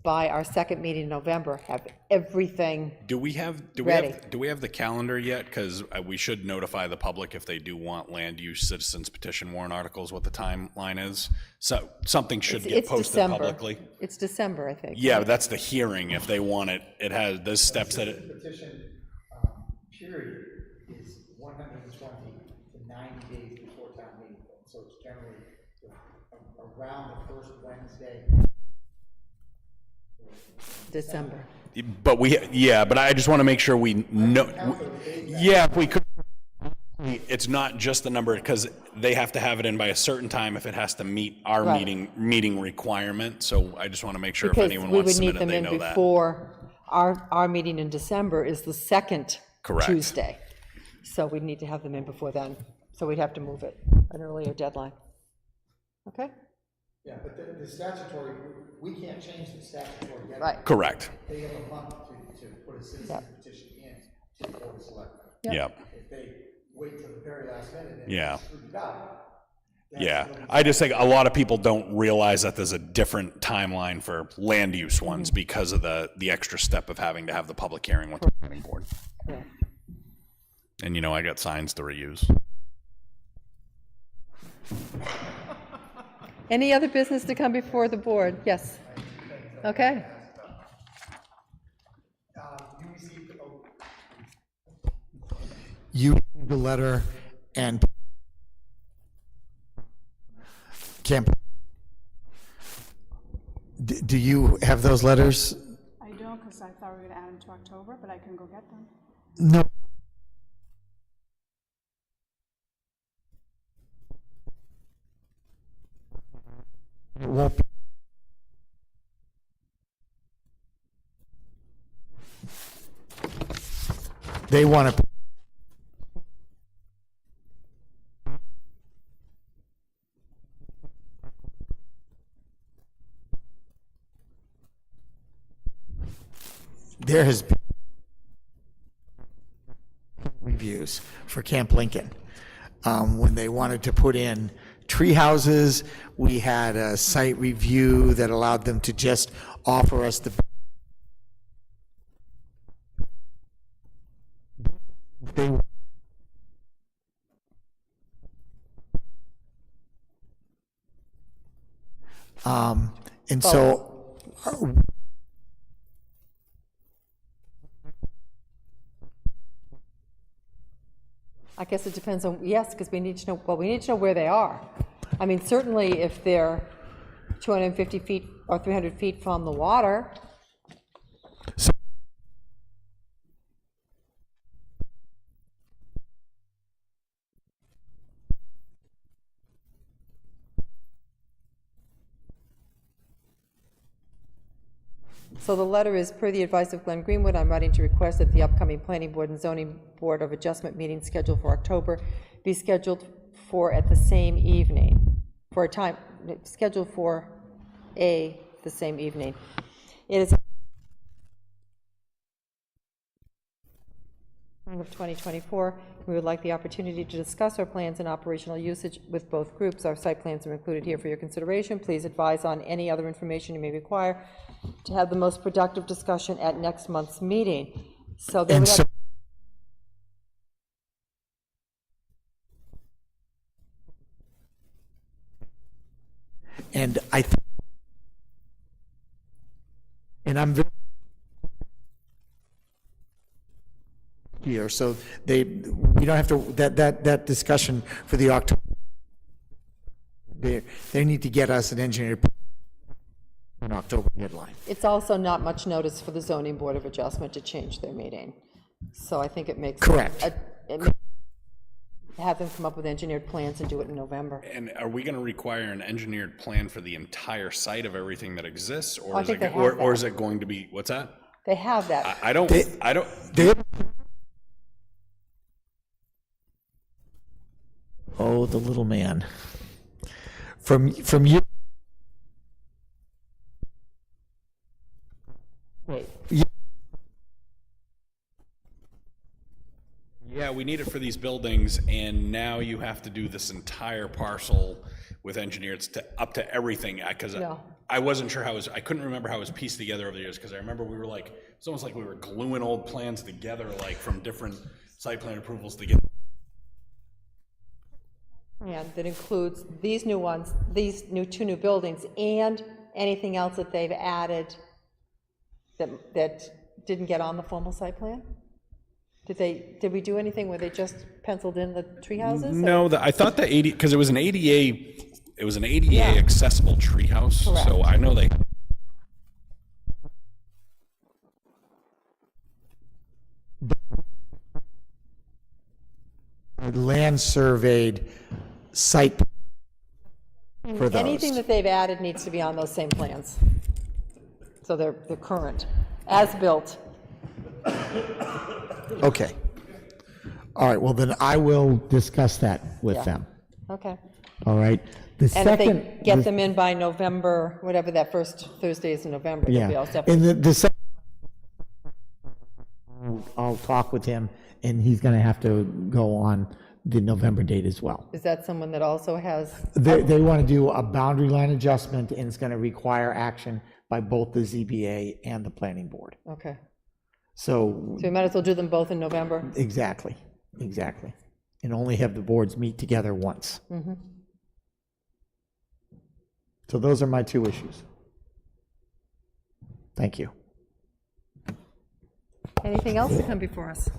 by our second meeting in November, have everything Do we have ready. the calendar yet? Because we should notify the public if they do want land use citizens petition warrant articles, what the timeline is. So something should get It's posted December. publicly. It's December, I think. Yeah, but that's the hearing. If they want it, it has those steps that it. Petition period is 120 to 90 days before town meeting, so it's generally around the first Wednesday December. But but I just want to make sure we know, if we could, it's not just the number, because they have to have it in by a certain time if it has to meet our Right. meeting requirement, so I just want to make sure if Because anyone we wants to would need submit it, them they in know that. before, our meeting in December is the second Correct. Tuesday. So we'd need to have them in before then, so we'd have to move it, an earlier deadline. Okay? Yeah, but the statutory, we can't change the statutory deadline. Right. Correct. They have a month to put a citizen's Yep. petition in to the Board of Selectmen. Yep. If they wait till the very last minute and Yeah. screw it up. Yeah, I just think a lot of people don't realize that there's a different timeline for land use ones because of the extra step of having to have the public hearing with the planning board. Yeah. And I got signs to reuse. Any other business to come before the board? Yes. Okay. You received a letter and Camp. Do you have those letters? I don't, because I thought we were gonna add them to October, but I can go get them. No. It won't be. They want to. There has been reviews for Camp Lincoln. When they wanted to put in tree houses, we had a site review that allowed them to just offer us the they and so I guess it depends on, yes, because we need to know, well, we need to know where they are. I mean, certainly if they're 250 feet or 300 feet from the water. So the letter is, per the advice of Glenn Greenwood, I'm writing to request that the upcoming Planning Board and Zoning Board of Adjustment meeting scheduled for October be scheduled for at the same evening, for a time, scheduled for the same evening. It is of 2024. We would like the opportunity to discuss our plans and operational usage with both groups. Our site plans are included here for your consideration. Please advise on any other information you may require to have the most productive discussion at next month's meeting. So they would have and I think, and I'm very here, so we don't have to, that discussion for the October, they need to get us an engineer an October deadline. It's also not much notice for the Zoning Board of Adjustment to change their meeting. So I think it makes. Correct. Have them come up with engineered plans and do it in November. And are we going to require an engineered plan for the entire site of everything that exists, or I is think it they have or that. is it going to be, what's that? They have that. I don't. Oh, the little man. From you. Wait. Yeah, we need it for these buildings, and now you have to do this entire parcel with engineers up to everything, because No. I wasn't sure I couldn't remember how it was pieced together over the years, because I remember we were it's almost like we were gluing old plans together, from different site plan approvals to get. And that includes these new ones, these two new buildings, and anything else that they've added that didn't get on the formal site plan? Did we do anything where they just penciled in the tree houses? No, I thought the because it was an ADA accessible treehouse, Correct. so I know they. land surveyed site for those. Anything that they've added needs to be on those same plans. So they're current, as built. Okay. All right, well, then I will discuss that with Yeah. them, Okay. all right? The And if they second, get them in by November, whatever that first Thursday is in November, they'll be all yeah, set. and the second, I'll talk with him, and he's gonna have to go on the November date as well. Is that someone that also has, They want to do a boundary line adjustment, and it's gonna require action by both the ZBA and the planning board. okay. So, So we might as well do them both in November? exactly, and only have the boards meet together once. Mhm. So those are my two issues. Thank you. Anything else to come before us?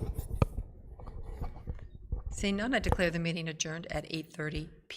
Seeing none, I declare the meeting adjourned at 8:30